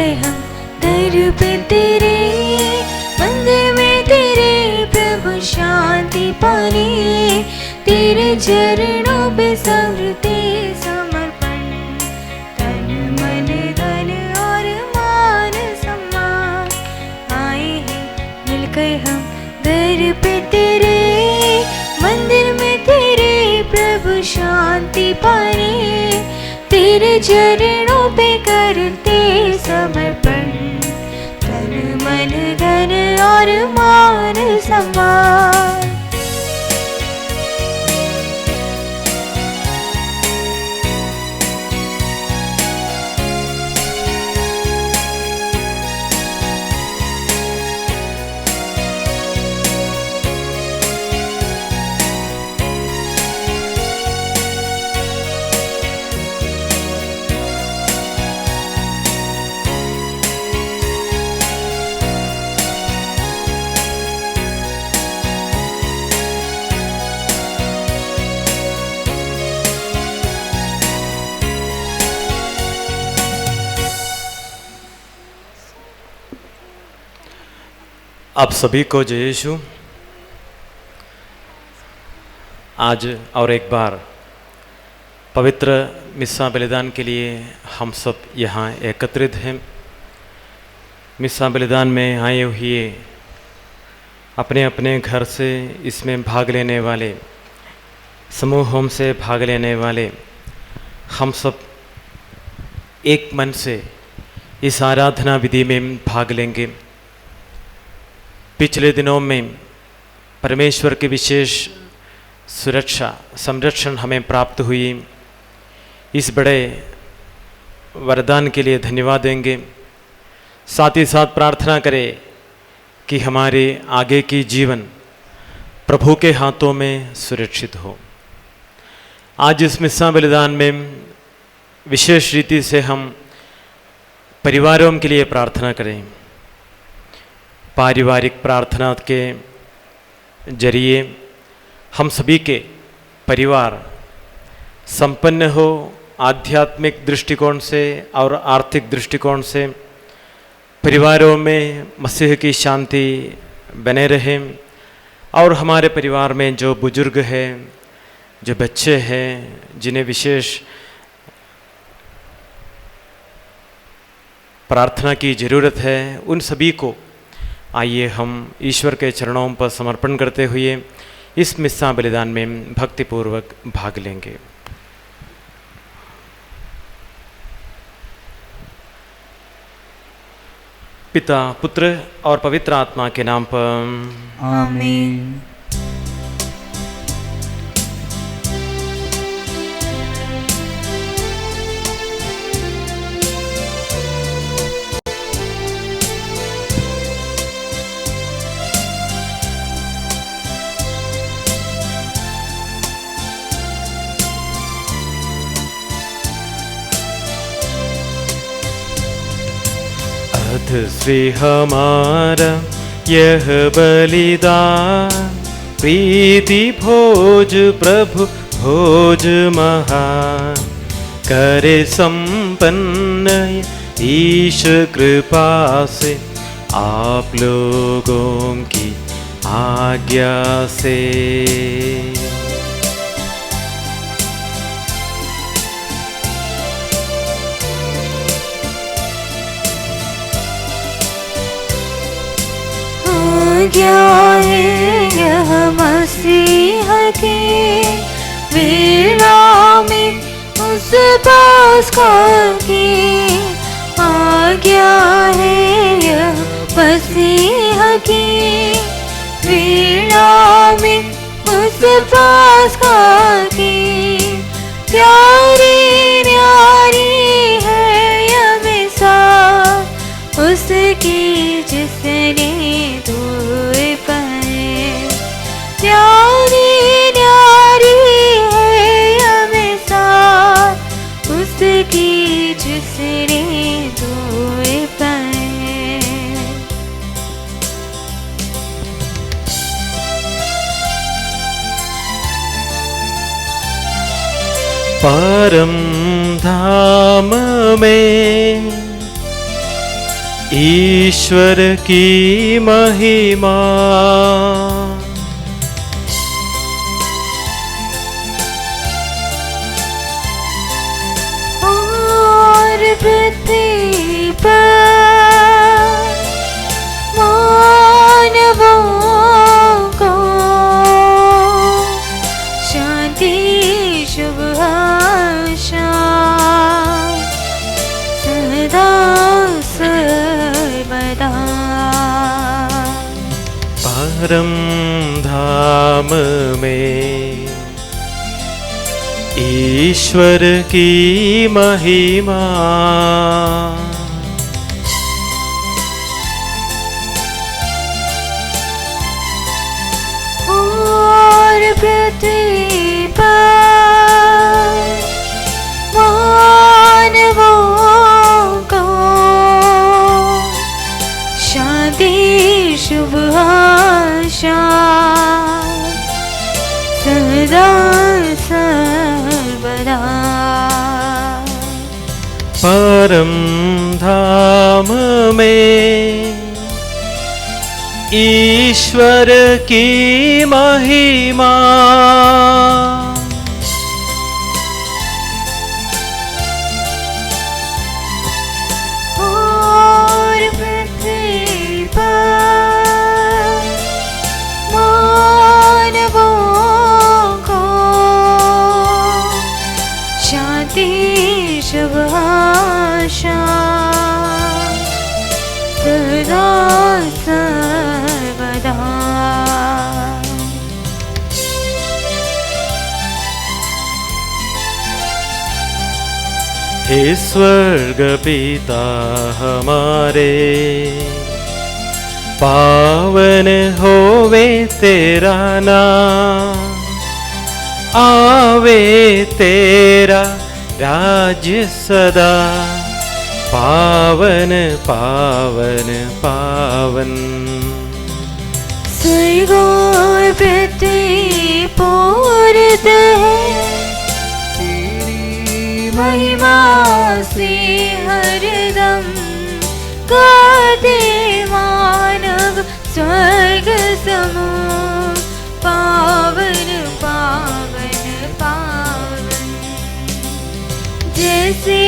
मिलकर हम दर पे तेरे, मंदिर में तेरे प्रभु शांति पाने, तेरे चरणों पे समर्पित समर्पण, तन मन धन और मान सम्मान। आए हैं मिलकर हम दर पे तेरे, मंदिर में तेरे प्रभु शांति पाने, तेरे चरणों पे करते समर्पण, तन मन धन और मान सम्मान। आप सभी को जय यीशु। आज और एक बार पवित्र मिस्सा बलिदान के लिए हम सब यहाँ एकत्रित हैं। मिस्सा बलिदान में आए हुए अपने अपने घर से इसमें भाग लेने वाले, समूहों से भाग लेने वाले हम सब एक मन से इस आराधना विधि में भाग लेंगे। पिछले दिनों में परमेश्वर की विशेष सुरक्षा संरक्षण हमें प्राप्त हुई। इस बड़े वरदान के लिए धन्यवाद देंगे। साथ ही साथ प्रार्थना करें कि हमारे आगे की जीवन प्रभु के हाथों में सुरक्षित हो। आज इस मिस्सा बलिदान में विशेष रीति से हम परिवारों के लिए प्रार्थना करें। पारिवारिक प्रार्थना के जरिए हम सभी के परिवार संपन्न हो, आध्यात्मिक दृष्टिकोण से और आर्थिक दृष्टिकोण से परिवारों में मसीह की शांति बने रहे, और हमारे परिवार में जो बुजुर्ग हैं, जो बच्चे हैं, जिन्हें विशेष प्रार्थना की ज़रूरत है, उन सभी को आइए हम ईश्वर के चरणों पर समर्पण करते हुए इस मिस्सा बलिदान में भक्तिपूर्वक भाग लेंगे। पिता, पुत्र और पवित्र आत्मा के नाम पर आमीन। श्री हमारा यह बलिदान, प्रीति भोज प्रभु भोज महान, करे संपन्न ईश कृपा से आप लोगों की आज्ञा से। क्या है यह मसीह के वीरा में उस पास्का की आज्ञा है, यह मसीह की वीरा में उस पास्का की। प्यारी न्यारी है यह मिसाल उसकी जिसने धोए पाए। प्यारी न्यारी है यह मिसाल उसकी जिसने धोए पाए। परम धाम में ईश्वर की महिमा। और पृथ्वी पर मानवों को शांति शुभ आशा सदा सर्वदा। परम धाम में ईश्वर की महिमा। और पृथ्वी पर मानवों को शांति शुभ आशा सदा सर्वदा। परम धाम में ईश्वर की महिमा। और पृथ्वी पर मानवों को शांति शुभ आशा सदा सर्वदा। हे स्वर्ग पिता हमारे, पावन होवे तेरा नाम, आवे तेरा राज्य सदा, पावन पावन पावन। स्वर्ग और पृथ्वी पूरित है तेरी महिमा से हरदम। गाते मानव स्वर्ग समूह, पावन पावन पावन। जैसे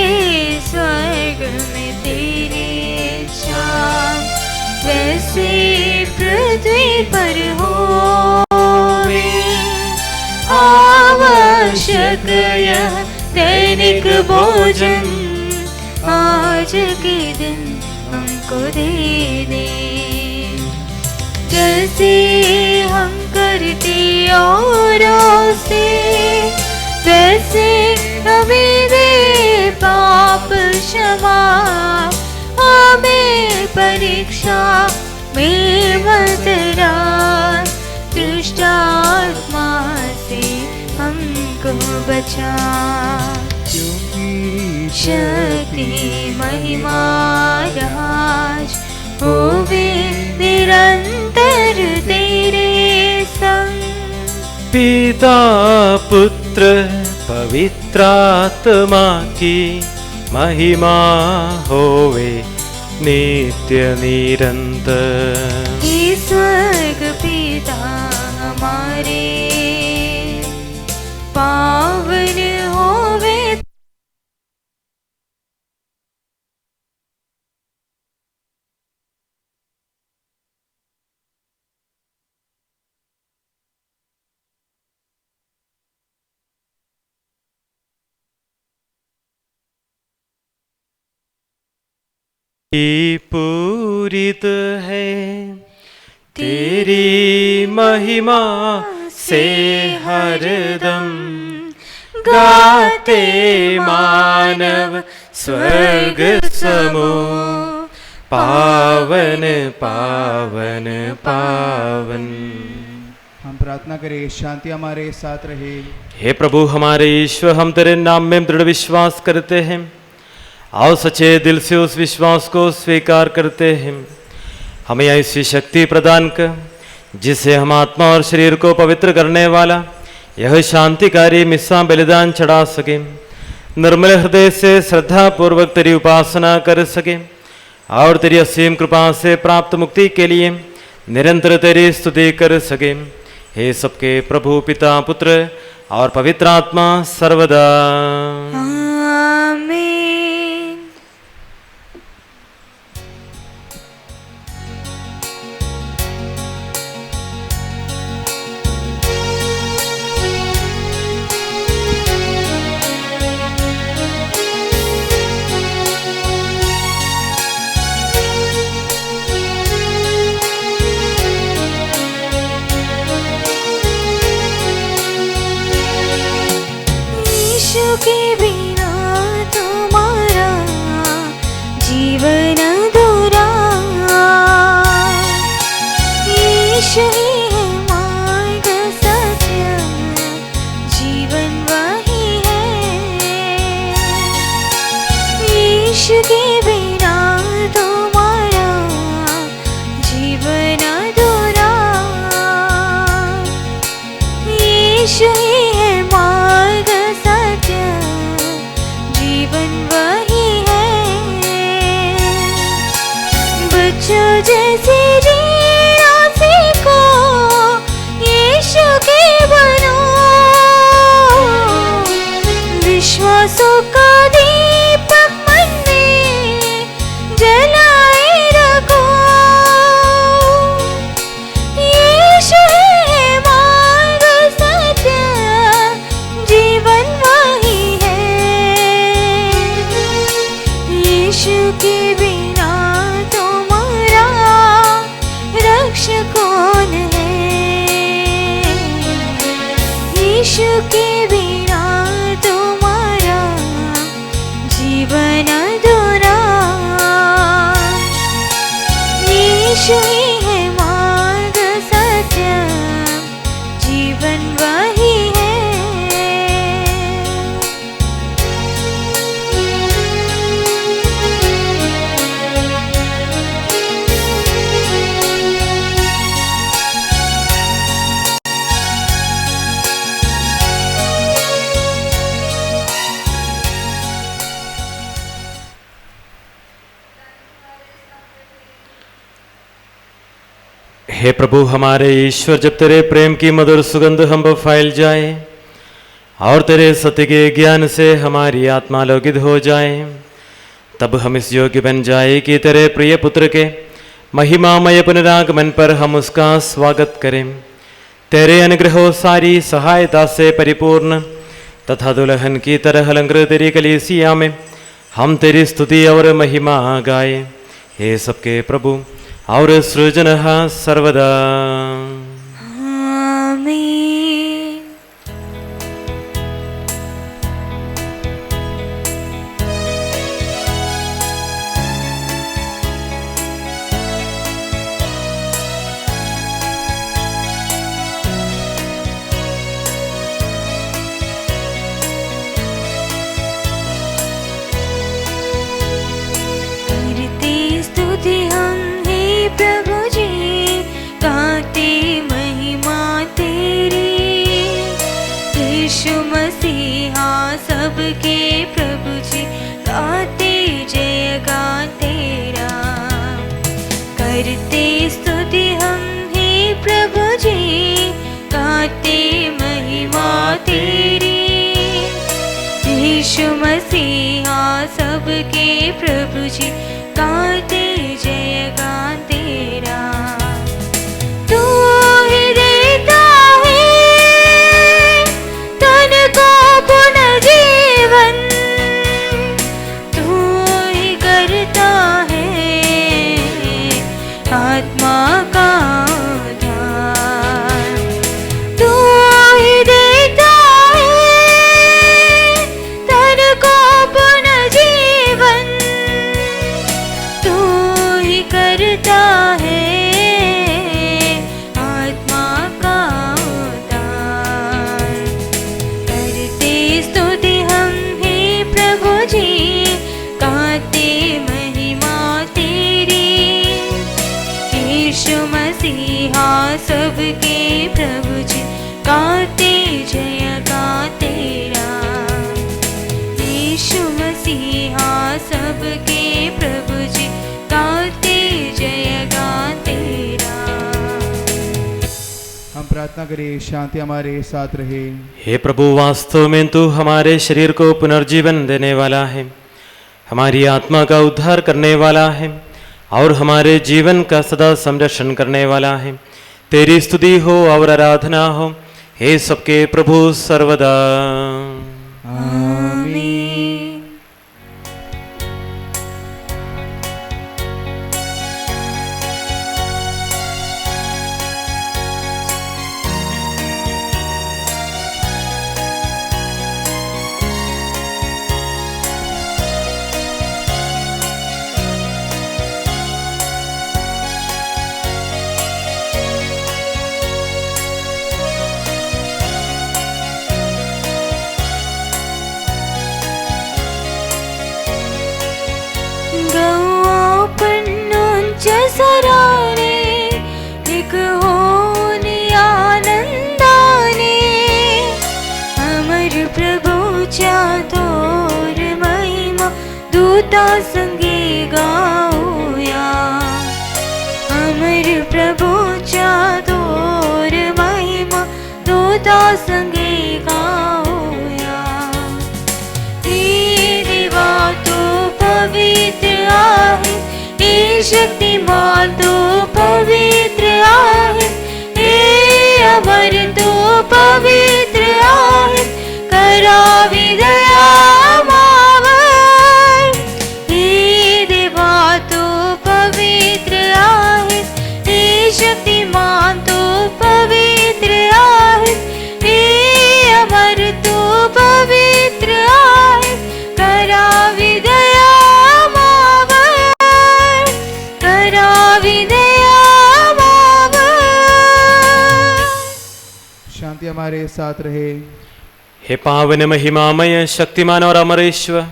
स्वर्ग में तेरी इच्छा, वैसे पृथ्वी पर होवे। आवश्यक यह दैनिक भोजन आज के दिन हमको दे दे। जैसे हम करते औरों से, वैसे हमें दे पाप क्षमा। हमें परीक्षा में मत डाल, दुष्ट आत्मा से हमको बचा। शक्ति महिमा राज होवे निरंतर तेरे संग। पिता पुत्र पवित्र आत्मा की महिमा होवे नित्य निरंतर। हे स्वर्ग पिता हमारे, पावन होवे पूरित है तेरी महिमा से हरदम। गाते मानव स्वर्ग समूह, पावन पावन पावन। हम प्रार्थना करें, शांति हमारे साथ रहे। हे प्रभु हमारे ईश्वर, हम तेरे नाम में दृढ़ विश्वास करते हैं। आओ सच्चे दिल से उस विश्वास को स्वीकार करते हैं। हमें ऐसी शक्ति प्रदान कर जिससे हम आत्मा और शरीर को पवित्र करने वाला यह शांतिकारी मिस्सा बलिदान चढ़ा सके, निर्मल हृदय से श्रद्धा पूर्वक तेरी उपासना कर सके। और तेरी असीम कृपा से प्राप्त मुक्ति के लिए निरंतर तेरी स्तुति कर सके। हे सबके प्रभु पिता पुत्र और पवित्र आत्मा सर्वदा। आमीन। यीशु के बिना तुम्हारा जीवन अधूरा। यीशु ही है मार्ग सत्य जीवन वही है। यीशु के बिना तुम्हारा जीवन अधूरा। यीशु ही है मार्ग जीवन वही है। बच्चों जैसे जीना सीखो, यीशु के बनो। विश्वासों का दीपक मन में जलाए रखो। यीशु है मार्ग सत्य जीवन वही है। यीशु के बिना तुम्हारा रक्षक कौन है। यीशु के बिना तुम्हारा जीवन अधूरा। यीशु ही है मार्ग सत्य जीवन वही है। हे प्रभु हमारे ईश्वर, जब तेरे प्रेम की मधुर सुगंध हम पर फैल जाए और तेरे सत्य के ज्ञान से हमारी आत्मा लोकित हो जाए, तब हम इस योग्य बन जाए कि तेरे प्रिय पुत्र के महिमामय पुनरागमन पर हम उसका स्वागत करें। तेरे अनुग्रहों सारी सहायता से परिपूर्ण तथा दुल्हन की तरह अलंकृत तेरी कलीसिया में हम तेरी स्तुति और महिमा गाए। हे सबके प्रभु और सृजनहार सर्वदा। आमीन। करते स्तुति हम प्रभु जी, गाते महिमा तेरी। यीशु मसीहा सबके प्रभु जी, गाते जय गाते तेरा। करते स्तुति हम हे प्रभु जी, गाते महिमा तेरी। यीशु मसीहा सबके प्रभु जी, गाते जय गाते तेरा। तू ही देता है तन को पुनः जीवन, तू ही करता है आत्मा का उद्धार। तू ही देता है तन को पुनः जीवन, तू ही करता है आत्मा का उद्धार। करते स्तुति हम हे प्रभु जी, गाते महिमा तेरी। यीशु मसीहा सबके प्रभु जी, गाते जय गाते तेरा। यीशु मसीहा सबके प्रभु जी, प्रार्थना करें शांति हमारे साथ रहे। हे प्रभु, वास्तव में तू हमारे शरीर को पुनर्जीवन देने वाला है, हमारी आत्मा का उद्धार करने वाला है और हमारे जीवन का सदा संरक्षण करने वाला है। तेरी स्तुति हो और आराधना हो, हे सबके प्रभु सर्वदा। आमीन। संगे गाऊया, अमर प्रभु चादोर महिमा दूता संगे गाऊया। हे देवा तू पवित्र आहे, हे शक्तिमान तू पवित्र आहे, हे अमर तू पवित्र आहे, करावी दया शक्तिमान तो पवित्र आहे, हे अमर तो पवित्र आहे, करावी दया मावर, करावी दया मावर। शांति हमारे साथ रहे। हे पावन महिमामय शक्तिमान और अमरेश्वर,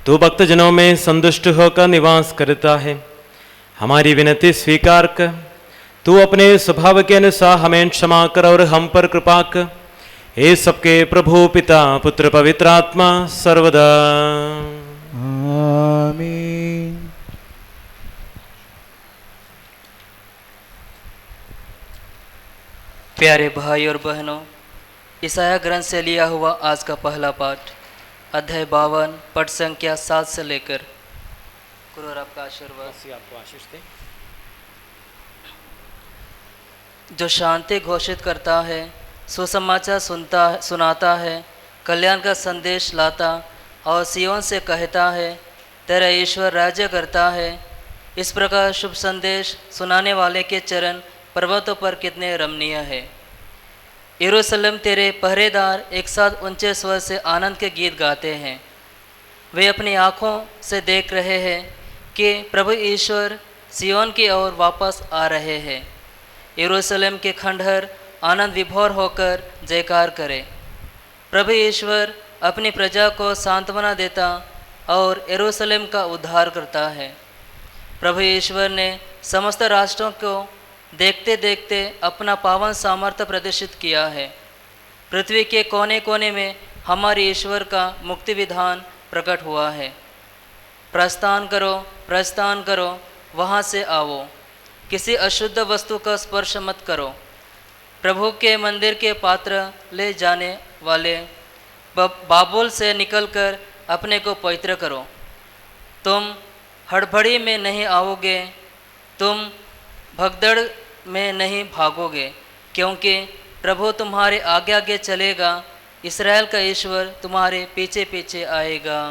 तू भक्तजनों में संतुष्ट होकर निवास करता है। हमारी विनती स्वीकार कर, तू अपने स्वभाव के अनुसार हमें क्षमा कर और हम पर कृपा कर। हे सबके प्रभु पिता पुत्र पवित्र आत्मा सर्वदा। आमीन। प्यारे भाई और बहनों, ईसाया ग्रंथ से लिया हुआ आज का पहला पाठ अध्याय 52 पद संख्या 7 से लेकर। गुरु और आपका आशीर्वाद आपको आशीष दे। जो शांति घोषित करता है, सुसमाचार सुनाता है, कल्याण का संदेश लाता और सियोन से कहता है, तेरा ईश्वर राज्य करता है। इस प्रकार शुभ संदेश सुनाने वाले के चरण पर्वतों पर कितने रमणीय है। यरूशलेम तेरे पहरेदार एक साथ ऊंचे स्वर से आनंद के गीत गाते हैं। वे अपनी आँखों से देख रहे हैं कि प्रभु ईश्वर सियोन की ओर वापस आ रहे हैं। यरूशलेम के खंडहर आनंद विभोर होकर जयकार करे। प्रभु ईश्वर अपनी प्रजा को सांत्वना देता और यरूशलेम का उद्धार करता है। प्रभु ईश्वर ने समस्त राष्ट्रों को देखते देखते अपना पावन सामर्थ्य प्रदर्शित किया है। पृथ्वी के कोने कोने में हमारे ईश्वर का मुक्ति विधान प्रकट हुआ है। प्रस्थान करो, वहाँ से आओ, किसी अशुद्ध वस्तु का स्पर्श मत करो। प्रभु के मंदिर के पात्र ले जाने वाले बाबुल से निकलकर अपने को पवित्र करो। तुम हड़बड़ी में नहीं आओगे, तुम भगदड़ में नहीं भागोगे, क्योंकि प्रभु तुम्हारे आगे आगे चलेगा, इस्राएल का ईश्वर तुम्हारे पीछे पीछे आएगा।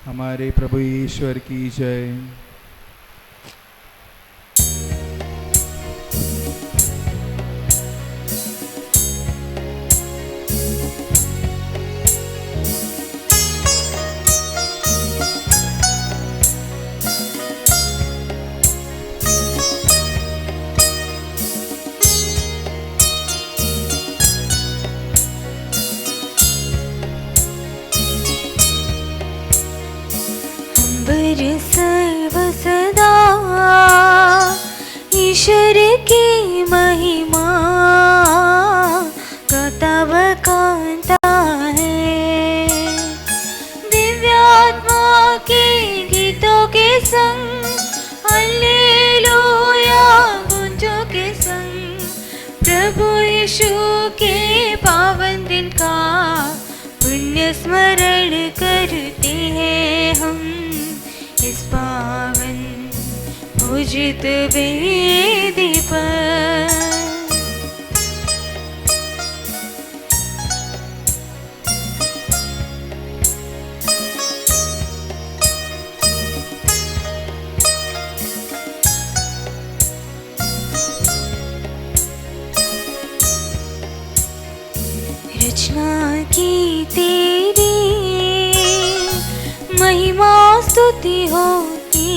हमारे प्रभु ईश्वर की जय। सर्व सदा ईश्वर की महिमा कतब कांता है। दिव्यात्मा के गीतों के संग हालेलुया गुंजों के संग प्रभु यीशु के पावन दिन का पुण्य स्मरण करते हैं हम इस पावन पूजित वेदी पर। रचना की तेरी महिमा स्तुति होती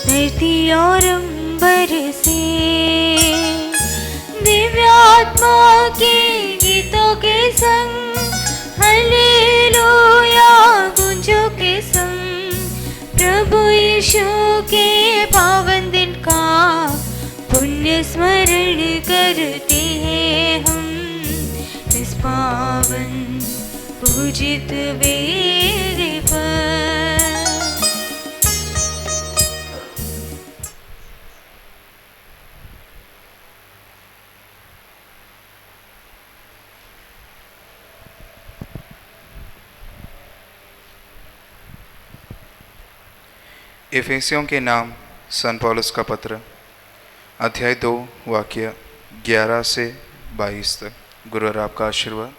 धरती और अंबर से। दिव्यात्मा के गीतों के संग हालेलुया गुंजों के संग प्रभु यीशु के पावन दिन का पुण्य स्मरण करते हैं हम इस पावन पूजित वेदी पर। इफिसियों के नाम सन पौलुस का पत्र, अध्याय 2 वाक्य 11 से 22 तक। गुरु और आपका आशीर्वाद।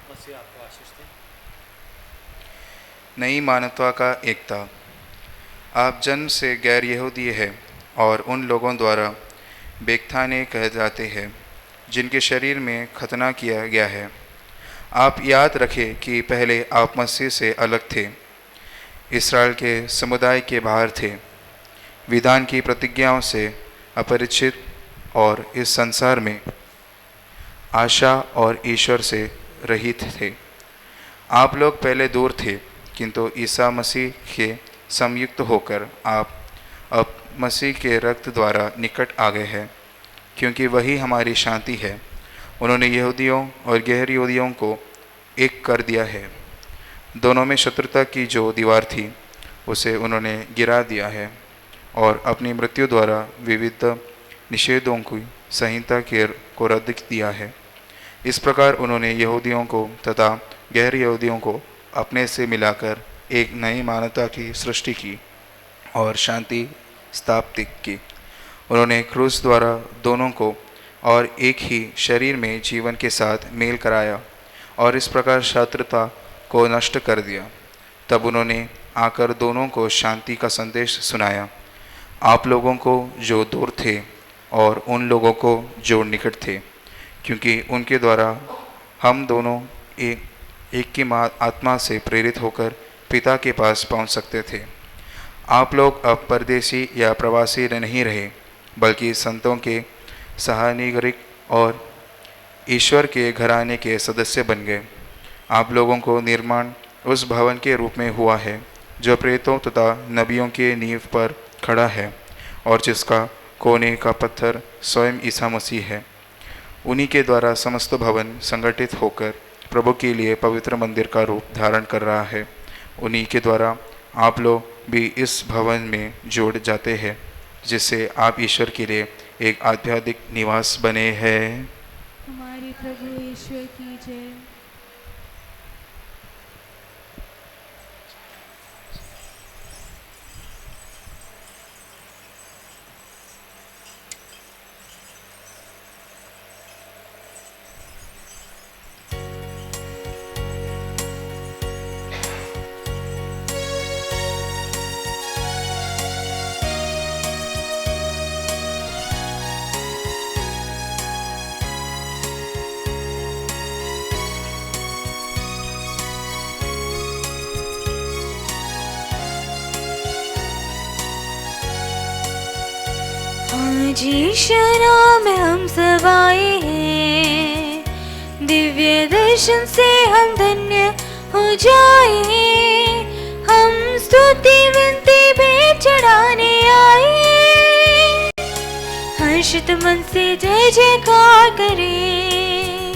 नई मानवता का एकता। आप जन्म से गैर यहूदी है और उन लोगों द्वारा बेख्ताने कहे जाते हैं जिनके शरीर में खतना किया गया है। आप याद रखें कि पहले आप मसीह से अलग थे, इस्राएल के समुदाय के बाहर थे, विधान की प्रतिज्ञाओं से अपरिचित और इस संसार में आशा और ईश्वर से रहित थे। आप लोग पहले दूर थे, किंतु ईसा मसीह के संयुक्त होकर आप अब मसीह के रक्त द्वारा निकट आ गए हैं, क्योंकि वही हमारी शांति है। उन्होंने यहूदियों और गैर यहूदियों को एक कर दिया है। दोनों में शत्रुता की जो दीवार थी उसे उन्होंने गिरा दिया है और अपनी मृत्यु द्वारा विविध निषेधों की संहिता को रद्द किया है। इस प्रकार उन्होंने यहूदियों को तथा गैर यहूदियों को अपने से मिलाकर एक नई मानवता की सृष्टि की और शांति स्थापित की। उन्होंने क्रूस द्वारा दोनों को और एक ही शरीर में जीवन के साथ मेल कराया और इस प्रकार शत्रुता को नष्ट कर दिया। तब उन्होंने आकर दोनों को शांति का संदेश सुनाया, आप लोगों को जो दूर थे और उन लोगों को जो निकट थे, क्योंकि उनके द्वारा हम दोनों एक की आत्मा से प्रेरित होकर पिता के पास पहुंच सकते थे। आप लोग अब परदेशी या प्रवासी नहीं रहे, बल्कि संतों के सहानिगरिक और ईश्वर के घराने के सदस्य बन गए। आप लोगों को निर्माण उस भवन के रूप में हुआ है जो प्रेतों तथा नबियों के नींव पर खड़ा है और जिसका कोने का पत्थर स्वयं ईसा मसीह है। उन्हीं के द्वारा समस्त भवन संगठित होकर प्रभु के लिए पवित्र मंदिर का रूप धारण कर रहा है। उन्हीं के द्वारा आप लोग भी इस भवन में जोड़ जाते हैं, जिससे आप ईश्वर के लिए एक आध्यात्मिक निवास बने हैं। हमारे प्रभु ईश्वर की जय। आज ईशना में हम सब आए हैं, दिव्य दर्शन से हम धन्य हो जाए। हम स्तुति विनती भेंट चढ़ाने आए, हर्षित मन से जय जयकार करें।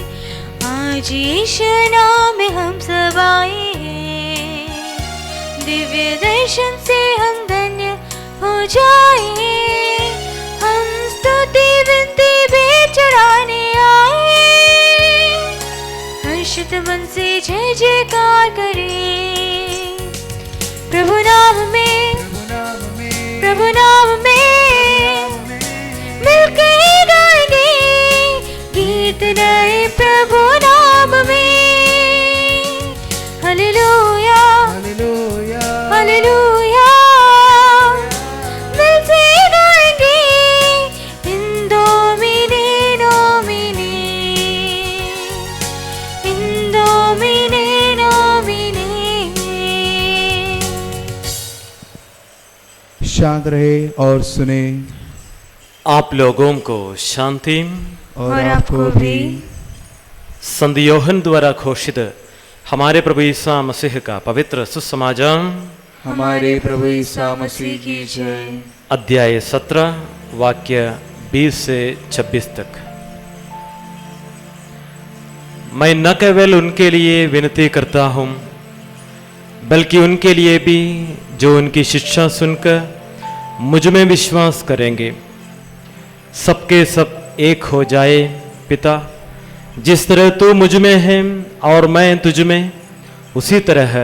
आज ईशना में हम सब आए हैं, दिव्य दर्शन से हम धन्य हो जाए। हम स्तुति विनती भेंट चढ़ाने आए, से जय जयकार करें। प्रभु नाम में, प्रभु नाम में मिलके गाएंगे गीत नए प्रभु नाम में। हालेलुया हालेलुया हालेलुया मिलके गाएंगे इन डोमिनी डोमिनी, इन डोमिनी डोमिनी। शांत रहे और सुने। आप लोगों को शांति। और आपको भी। संत योहन द्वारा घोषित हमारे प्रभु ईसा मसीह का पवित्र सुसमाचार हमारे प्रभु ईसा मसीह की जय। अध्याय 17 वाक्य 20 से 26 तक। मैं न केवल उनके लिए विनती करता हूँ बल्कि उनके लिए भी जो उनकी शिक्षा सुनकर मुझ में विश्वास करेंगे, सबके सब एक हो जाए। पिता, जिस तरह तू मुझ में है और मैं तुझ में, उसी तरह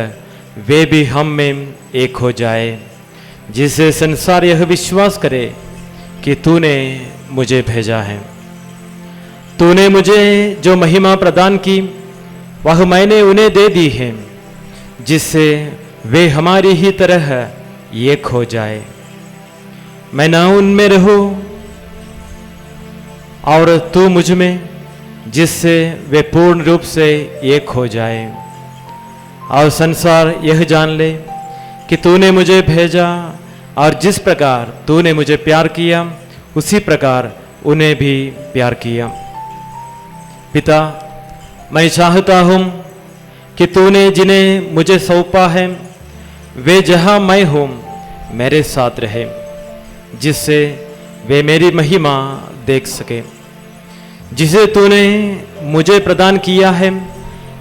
वे भी हम में एक हो जाए, जिससे संसार यह विश्वास करे कि तूने मुझे भेजा है। तूने मुझे जो महिमा प्रदान की वह मैंने उन्हें दे दी है, जिससे वे हमारी ही तरह एक हो जाए। मैं ना उनमें रहूं और तू मुझ में, जिससे वे पूर्ण रूप से एक हो जाए और संसार यह जान ले कि तूने मुझे भेजा और जिस प्रकार तूने मुझे प्यार किया उसी प्रकार उन्हें भी प्यार किया। पिता, मैं चाहता हूँ कि तूने जिन्हें मुझे सौंपा है वे जहाँ मैं हूँ मेरे साथ रहे, जिससे वे मेरी महिमा देख सके जिसे तूने मुझे प्रदान किया है,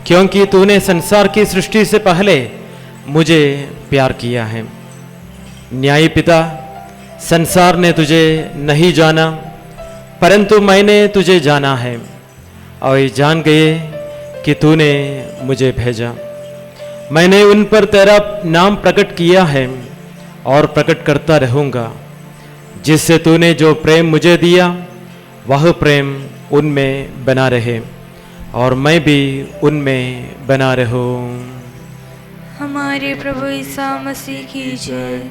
क्योंकि तूने संसार की सृष्टि से पहले मुझे प्यार किया है। न्यायी पिता, संसार ने तुझे नहीं जाना परंतु मैंने तुझे जाना है और ये जान गए कि तूने मुझे भेजा। मैंने उन पर तेरा नाम प्रकट किया है और प्रकट करता रहूँगा, जिससे तूने जो प्रेम मुझे दिया वह प्रेम उनमें बना रहे और मैं भी उनमें बना रहूं। हमारे प्रभु ईसा मसीह की जय।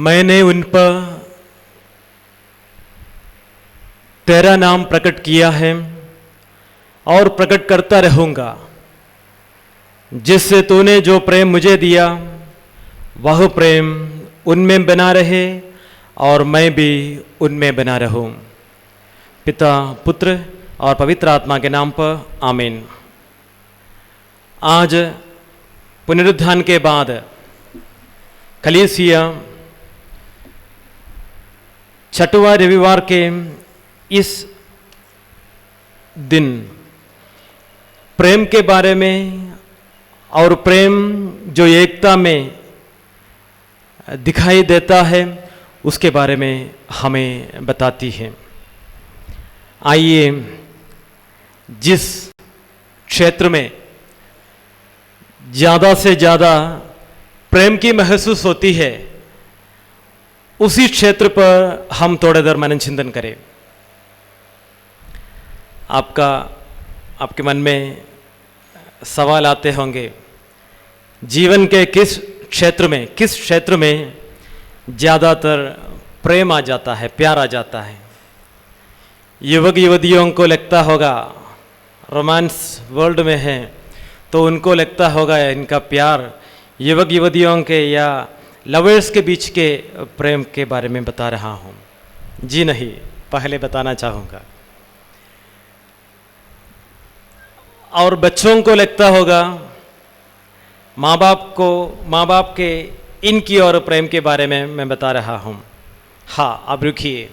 मैंने उन पर तेरा नाम प्रकट किया है और प्रकट करता रहूंगा, जिससे तूने जो प्रेम मुझे दिया वह प्रेम उनमें बना रहे और मैं भी उनमें बना रहूं। पिता, पुत्र और पवित्र आत्मा के नाम पर आमीन। आज पुनरुत्थान के बाद कलीसिया छठवां रविवार के इस दिन प्रेम के बारे में और प्रेम जो एकता में दिखाई देता है उसके बारे में हमें बताती है। आइए, जिस क्षेत्र में ज़्यादा से ज़्यादा प्रेम की महसूस होती है उसी क्षेत्र पर हम थोड़ी देर मनन चिंतन करें। आपके मन में सवाल आते होंगे, जीवन के किस क्षेत्र में ज़्यादातर प्रेम आ जाता है, प्यार आ जाता है। युवक युवतियों को लगता होगा रोमांस वर्ल्ड में है तो उनको लगता होगा इनका प्यार युवक युवतियों के या लवर्स के बीच के प्रेम के बारे में बता रहा हूँ। जी नहीं, पहले बताना चाहूँगा। और बच्चों को लगता होगा माँ बाप के इनकी और प्रेम के बारे में मैं बता रहा हूँ। हाँ, अब रुकिए।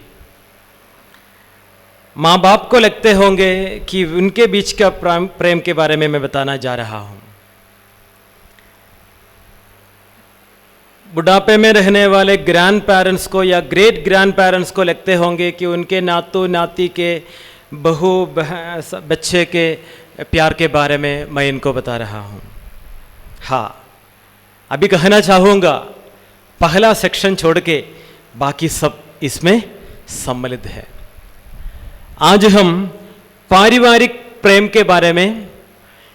माँ बाप को लगते होंगे कि उनके बीच का प्रेम के बारे में मैं बताना जा रहा हूँ। बुढ़ापे में रहने वाले ग्रैंड पेरेंट्स को या ग्रेट ग्रैंड पेरेंट्स को लगते होंगे कि उनके नातू नाती के बहू बच्चे के प्यार के बारे में मैं इनको बता रहा हूँ। हाँ, अभी कहना चाहूँगा, पहला सेक्शन छोड़ के बाकी सब इसमें सम्मिलित है। आज हम पारिवारिक प्रेम के बारे में,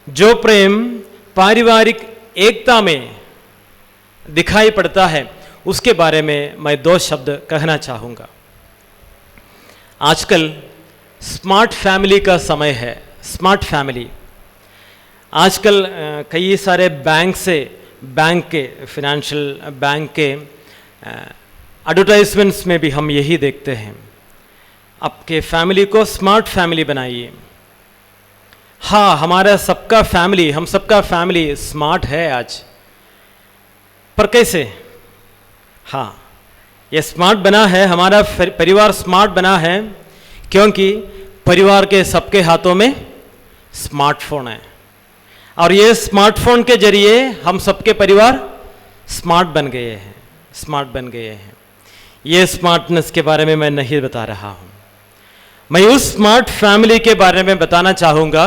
जो प्रेम पारिवारिक एकता में दिखाई पड़ता है, उसके बारे में मैं 2 शब्द कहना चाहूँगा। आजकल स्मार्ट फैमिली का समय है। स्मार्ट फैमिली आजकल कई सारे बैंक के फिनेंशियल बैंक के एडवर्टाइजमेंट्स में भी हम यही देखते हैं, आपके फैमिली को स्मार्ट फैमिली बनाइए। हाँ, हमारा सबका फैमिली, हम सबका फैमिली स्मार्ट है आज, पर कैसे? हाँ, ये स्मार्ट बना है, हमारा परिवार स्मार्ट बना है क्योंकि परिवार के सबके हाथों में स्मार्टफोन है, और ये स्मार्टफोन के जरिए हम सबके परिवार स्मार्ट बन गए हैं। ये स्मार्टनेस के बारे में मैं नहीं बता रहा हूँ, मैं उस स्मार्ट फैमिली के बारे में बताना चाहूँगा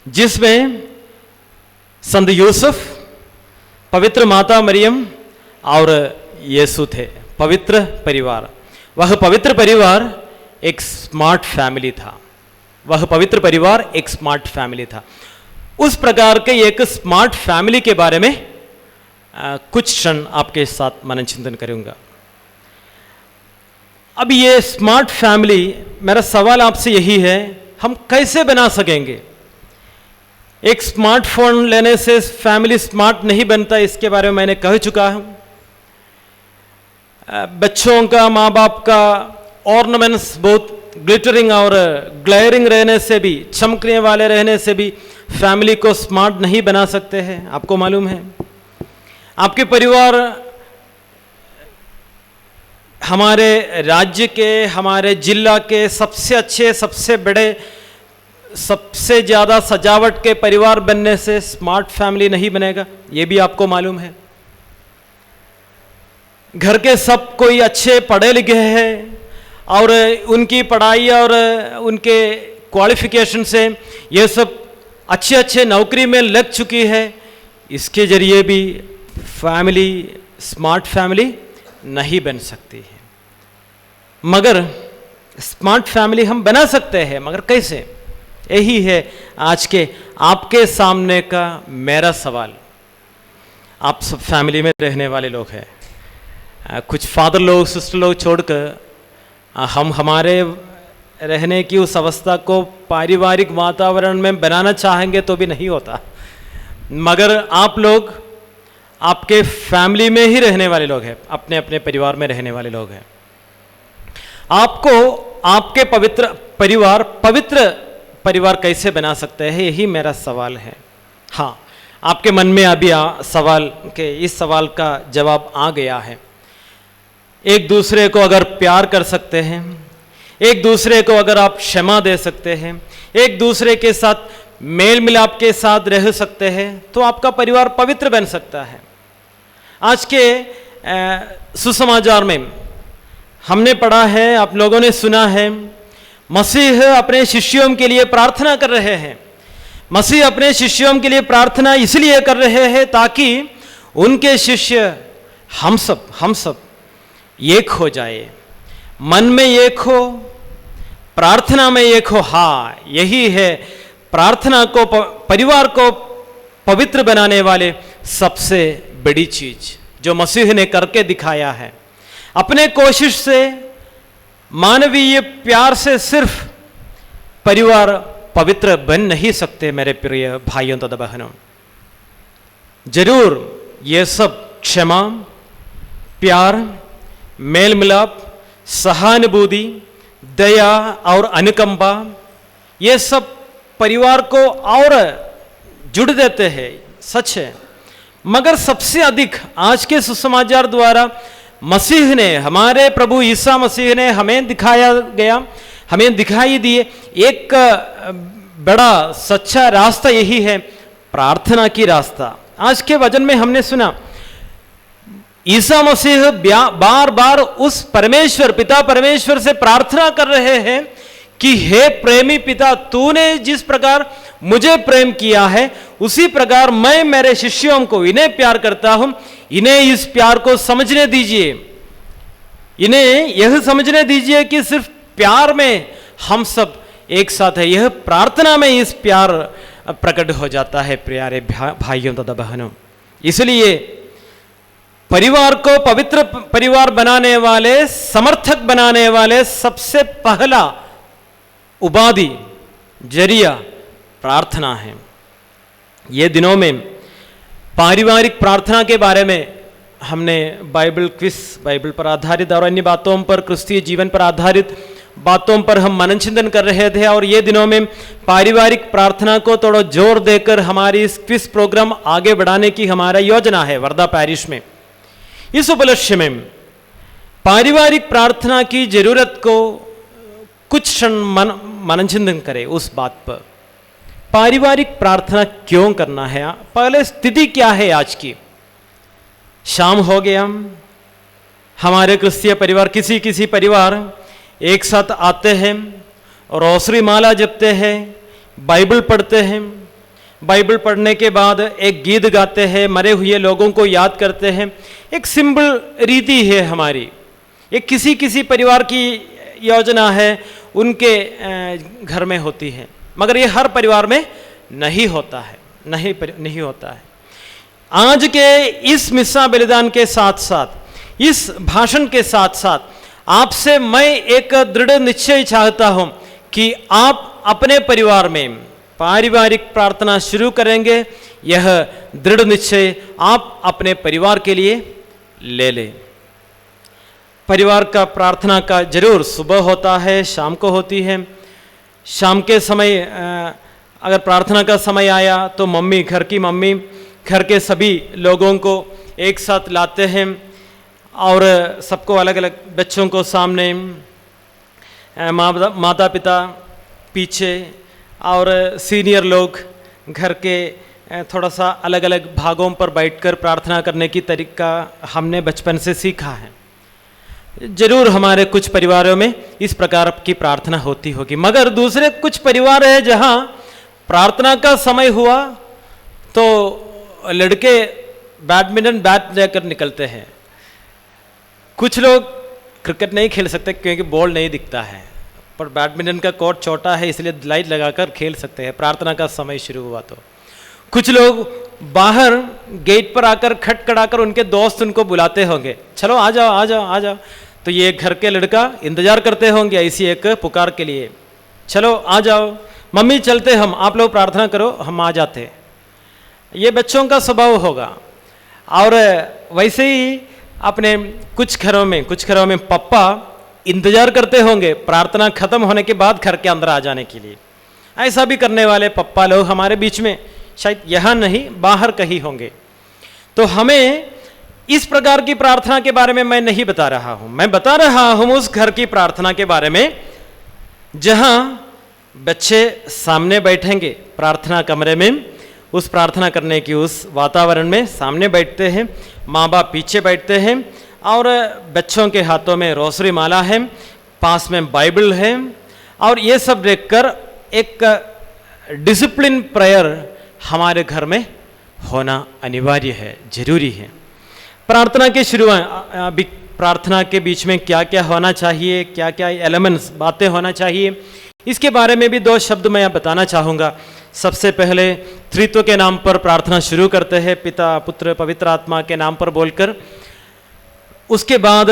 जिसमें संत यूसुफ, पवित्र माता मरियम और यीशु थे। पवित्र परिवार, वह पवित्र परिवार एक स्मार्ट फैमिली था। उस प्रकार के एक स्मार्ट फैमिली के बारे में कुछ क्षण आपके साथ मनन चिंतन करूंगा। अब ये स्मार्ट फैमिली, मेरा सवाल आपसे यही है, हम कैसे बना सकेंगे? एक स्मार्टफोन लेने से फैमिली स्मार्ट नहीं बनता, इसके बारे में मैंने कह चुका हूं। बच्चों का, माँ बाप का ऑर्नामेंट्स बहुत ग्लिटरिंग और ग्लेयरिंग रहने से भी, चमकने वाले रहने से भी फैमिली को स्मार्ट नहीं बना सकते हैं। आपको मालूम है, आपके परिवार हमारे राज्य के, हमारे जिला के सबसे अच्छे, सबसे बड़े, सबसे ज़्यादा सजावट के परिवार बनने से स्मार्ट फैमिली नहीं बनेगा, ये भी आपको मालूम है। घर के सब कोई अच्छे पढ़े लिखे हैं और उनकी पढ़ाई और उनके क्वालिफिकेशन से ये सब अच्छे अच्छे नौकरी में लग चुकी है, इसके जरिए भी फैमिली स्मार्ट फैमिली नहीं बन सकती है। मगर स्मार्ट फैमिली हम बना सकते हैं, मगर कैसे? यही है आज के आपके सामने का मेरा सवाल। आप सब फैमिली में रहने वाले लोग हैं, कुछ फादर लोग, सिस्टर लोग छोड़कर हम हमारे रहने की उस अवस्था को पारिवारिक वातावरण में बनाना चाहेंगे तो भी नहीं होता। मगर आप लोग आपके फैमिली में ही रहने वाले लोग हैं, अपने अपने परिवार में रहने वाले लोग हैं। आपको आपके पवित्र परिवार कैसे बना सकते हैं, यही मेरा सवाल है। हाँ, आपके मन में अभी इस सवाल का जवाब आ गया है। एक दूसरे को अगर प्यार कर सकते हैं, एक दूसरे को अगर आप क्षमा दे सकते हैं, एक दूसरे के साथ मेल मिलाप के साथ रह सकते हैं, तो आपका परिवार पवित्र बन सकता है। आज के सुसमाचार में हमने पढ़ा है, आप लोगों ने सुना है, मसीह अपने शिष्यों के लिए प्रार्थना कर रहे हैं। मसीह अपने शिष्यों के लिए प्रार्थना इसलिए कर रहे हैं ताकि उनके शिष्य हम सब एक हो जाए, मन में एक हो, प्रार्थना में एक हो। हाँ, यही है प्रार्थना को, परिवार को पवित्र बनाने वाले सबसे बड़ी चीज जो मसीह ने करके दिखाया है। अपने कोशिश से, मानवीय प्यार से सिर्फ परिवार पवित्र बन नहीं सकते मेरे प्रिय भाइयों तथा बहनों। जरूर ये सब क्षमा, प्यार, मेल मिलाप, सहानुभूति, दया और अनुकंपा, ये सब परिवार को और जुड़ देते हैं, सच है। मगर सबसे अधिक आज के सुसमाचार द्वारा मसीह ने, हमारे प्रभु ईसा मसीह ने हमें दिखाई दिए एक बड़ा सच्चा रास्ता, यही है प्रार्थना की रास्ता। आज के वचन में हमने सुना ईसा मसीह बार बार उस परमेश्वर पिता परमेश्वर से प्रार्थना कर रहे हैं कि हे प्रेमी पिता, तूने जिस प्रकार मुझे प्रेम किया है उसी प्रकार मैं मेरे शिष्यों को इन्हें प्यार करता हूं, इन्हें इस प्यार को समझने दीजिए, इन्हें यह समझने दीजिए कि सिर्फ प्यार में हम सब एक साथ है, यह प्रार्थना में इस प्यार प्रकट हो जाता है। प्यारे भाइयों तथा बहनों, इसलिए परिवार को पवित्र परिवार बनाने वाले, समर्थक बनाने वाले सबसे पहला उपाधि जरिया प्रार्थना है। ये दिनों में पारिवारिक प्रार्थना के बारे में हमने बाइबल क्विज, बाइबल पर आधारित और अन्य बातों पर, क्रिस्तीय जीवन पर आधारित बातों पर हम मनन चिंतन कर रहे थे। और ये दिनों में पारिवारिक प्रार्थना को थोड़ा जोर देकर हमारी इस क्विज प्रोग्राम आगे बढ़ाने की हमारा योजना है वर्धा पैरिश में। इस उपलक्ष्य में पारिवारिक प्रार्थना की जरूरत को कुछ क्षण मनन चिंतन करें उस बात पर। पारिवारिक प्रार्थना क्यों करना है? पहले स्थिति क्या है आज की? शाम हो गया, हमारे क्रिस्तीय परिवार, किसी परिवार एक साथ आते हैं, रोसरी माला जपते हैं, बाइबल पढ़ते हैं, बाइबल पढ़ने के बाद एक गीत गाते हैं, मरे हुए लोगों को याद करते हैं। एक सिंपल रीति है हमारी, एक किसी परिवार की योजना है, उनके घर में होती है, मगर ये हर परिवार में नहीं होता है, नहीं होता है। आज के इस मिस्सा बलिदान के साथ साथ, इस भाषण के साथ साथ आपसे मैं एक दृढ़ निश्चय चाहता हूं कि आप अपने परिवार में पारिवारिक प्रार्थना शुरू करेंगे। यह दृढ़ निश्चय आप अपने परिवार के लिए ले लें। परिवार का प्रार्थना का जरूर सुबह होता है, शाम को होती है। शाम के समय अगर प्रार्थना का समय आया तो मम्मी, घर की मम्मी घर के सभी लोगों को एक साथ लाते हैं और सबको अलग अलग, बच्चों को सामने, माता पिता पीछे और सीनियर लोग घर के थोड़ा सा अलग अलग भागों पर बैठकर प्रार्थना करने की तरीका हमने बचपन से सीखा है। जरूर हमारे कुछ परिवारों में इस प्रकार की प्रार्थना होती होगी, मगर दूसरे कुछ परिवार है जहां प्रार्थना का समय हुआ तो लड़के बैडमिंटन बैट लेकर निकलते हैं। कुछ लोग क्रिकेट नहीं खेल सकते क्योंकि बॉल नहीं दिखता है, पर बैडमिंटन का कोर्ट छोटा है इसलिए लाइट लगाकर खेल सकते हैं प्रार्थना का समय शुरू हुआ तो। कुछ लोग बाहर गेट पर आकर खटखड़ाकर उनके दोस्त उनको बुलाते होंगे, चलो आ जाओ आ जाओ आ जाओ, तो ये घर के लड़का इंतजार करते होंगे ऐसी एक पुकार के लिए, चलो आ जाओ मम्मी चलते हम, आप लोग प्रार्थना करो हम आ जाते। ये बच्चों का स्वभाव होगा। और वैसे ही अपने कुछ घरों में पप्पा इंतजार करते होंगे प्रार्थना खत्म होने के बाद घर के अंदर आ जाने के लिए। ऐसा भी करने वाले पप्पा लोग हमारे बीच में शायद यहाँ नहीं बाहर कहीं होंगे। तो हमें इस प्रकार की प्रार्थना के बारे में मैं नहीं बता रहा हूं, मैं बता रहा हूं उस घर की प्रार्थना के बारे में जहां बच्चे सामने बैठेंगे प्रार्थना कमरे में, उस प्रार्थना करने की उस वातावरण में सामने बैठते हैं, माँ बाप पीछे बैठते हैं और बच्चों के हाथों में रोसरी माला है, पास में बाइबल है और ये सब देखकर एक डिसिप्लिन प्रेयर हमारे घर में होना अनिवार्य है, जरूरी है। प्रार्थना के शुरुआत, प्रार्थना के बीच में क्या क्या होना चाहिए, क्या क्या एलिमेंट्स बातें होना चाहिए, इसके बारे में भी दो शब्द मैं बताना चाहूँगा। सबसे पहले त्रित्व के नाम पर प्रार्थना शुरू करते हैं, पिता पुत्र पवित्र आत्मा के नाम पर बोलकर। उसके बाद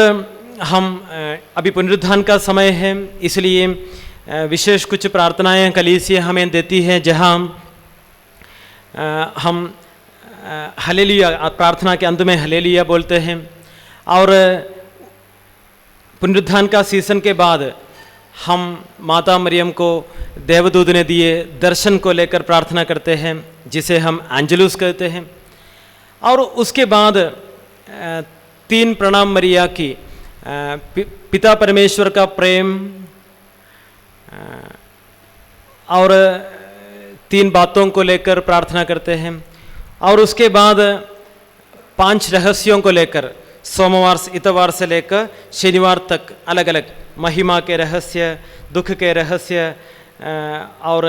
हम अभी पुनरुत्थान का समय है इसलिए विशेष कुछ प्रार्थनाएं कलीसिया हमें देती हैं जहां हम हालेलुया, प्रार्थना के अंत में हालेलुया बोलते हैं। और पुनरुत्थान का सीजन के बाद हम माता मरियम को देवदूत ने दिए दर्शन को लेकर प्रार्थना करते हैं जिसे हम एंजेलुस कहते हैं। और उसके बाद 3 प्रणाम मरिया की पिता परमेश्वर का प्रेम और 3 बातों को लेकर प्रार्थना करते हैं। और उसके बाद 5 रहस्यों को लेकर सोमवार से इतवार से लेकर शनिवार तक अलग अलग महिमा के रहस्य, दुख के रहस्य और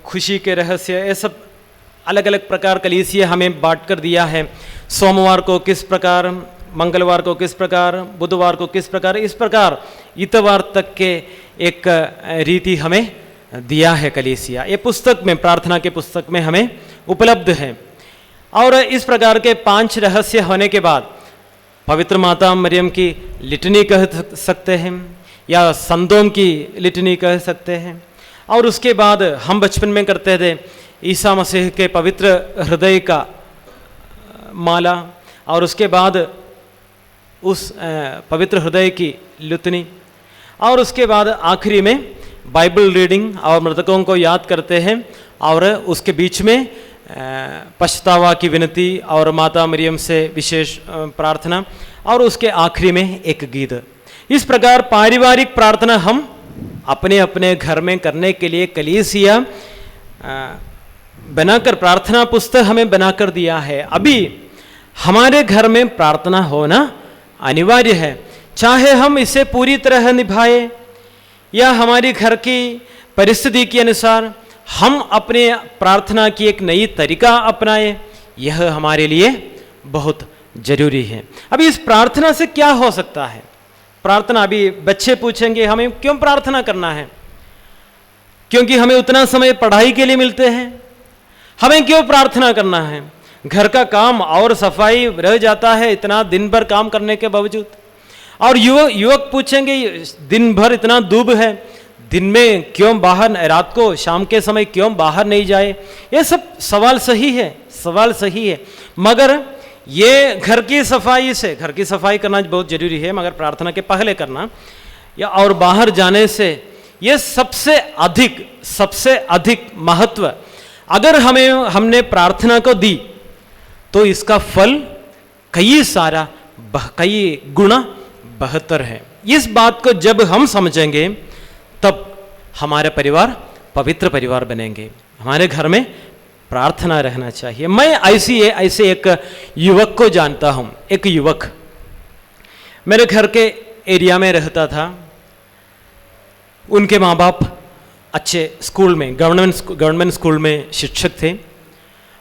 खुशी के रहस्य, ये सब अलग अलग प्रकार कलीसिया हमें बांट कर दिया है। सोमवार को किस प्रकार, मंगलवार को किस प्रकार, बुधवार को किस प्रकार, इस प्रकार इतवार तक के एक रीति हमें दिया है कलीसिया। ये पुस्तक में, प्रार्थना के पुस्तक में हमें उपलब्ध है। और इस प्रकार के 5 रहस्य होने के बाद पवित्र माता मरियम की लिटनी कह सकते हैं या संतों की लिटनी कह सकते हैं। और उसके बाद हम बचपन में करते थे ईसा मसीह के पवित्र हृदय का माला, और उसके बाद उस पवित्र हृदय की लिटनी, और उसके बाद आखिरी में बाइबल रीडिंग और मृतकों को याद करते हैं, और उसके बीच में पछतावा की विनती और माता मरियम से विशेष प्रार्थना, और उसके आखिरी में एक गीत। इस प्रकार पारिवारिक प्रार्थना हम अपने अपने घर में करने के लिए कलीसिया बनाकर, प्रार्थना पुस्तक हमें बनाकर दिया है। अभी हमारे घर में प्रार्थना होना अनिवार्य है, चाहे हम इसे पूरी तरह निभाए या हमारी घर की परिस्थिति के अनुसार हम अपने प्रार्थना की एक नई तरीका अपनाएं, यह हमारे लिए बहुत जरूरी है। अभी इस प्रार्थना से क्या हो सकता है? प्रार्थना, अभी बच्चे पूछेंगे हमें क्यों प्रार्थना करना है? क्योंकि हमें उतना समय पढ़ाई के लिए मिलते हैं, हमें क्यों प्रार्थना करना है? घर का काम और सफाई रह जाता है इतना दिन भर काम करने के बावजूद। और युवक पूछेंगे दिन भर इतना धूप है, दिन में क्यों बाहर, रात को शाम के समय क्यों बाहर नहीं जाए? ये सब सवाल सही है, सवाल सही है, मगर ये घर की सफाई से, घर की सफाई करना बहुत जरूरी है, मगर प्रार्थना के पहले करना या और बाहर जाने से ये सबसे अधिक महत्व, अगर हमने प्रार्थना को दी तो इसका फल कई गुना बेहतर है। इस बात को जब हम समझेंगे तब हमारे परिवार पवित्र परिवार बनेंगे। हमारे घर में प्रार्थना रहना चाहिए। मैं ऐसे एक युवक को जानता हूँ। एक युवक मेरे घर के एरिया में रहता था। उनके माँ बाप अच्छे स्कूल में, गवर्नमेंट स्कूल में शिक्षक थे,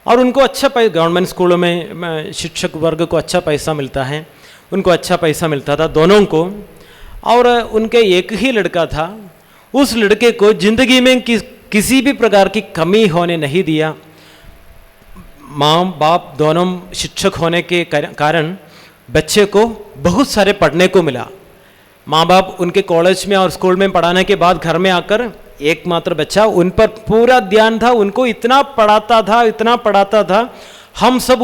और उनको अच्छा गवर्नमेंट स्कूलों में शिक्षक वर्ग को अच्छा पैसा मिलता है, उनको अच्छा पैसा मिलता था दोनों को। और उनके एक ही लड़का था। उस लड़के को जिंदगी में किसी भी प्रकार की कमी होने नहीं दिया। माँ बाप दोनों शिक्षक होने के कारण बच्चे को बहुत सारे पढ़ने को मिला। माँ बाप उनके कॉलेज में और स्कूल में पढ़ाने के बाद घर में आकर एकमात्र बच्चा, उन पर पूरा ध्यान था, उनको इतना पढ़ाता था। हम सब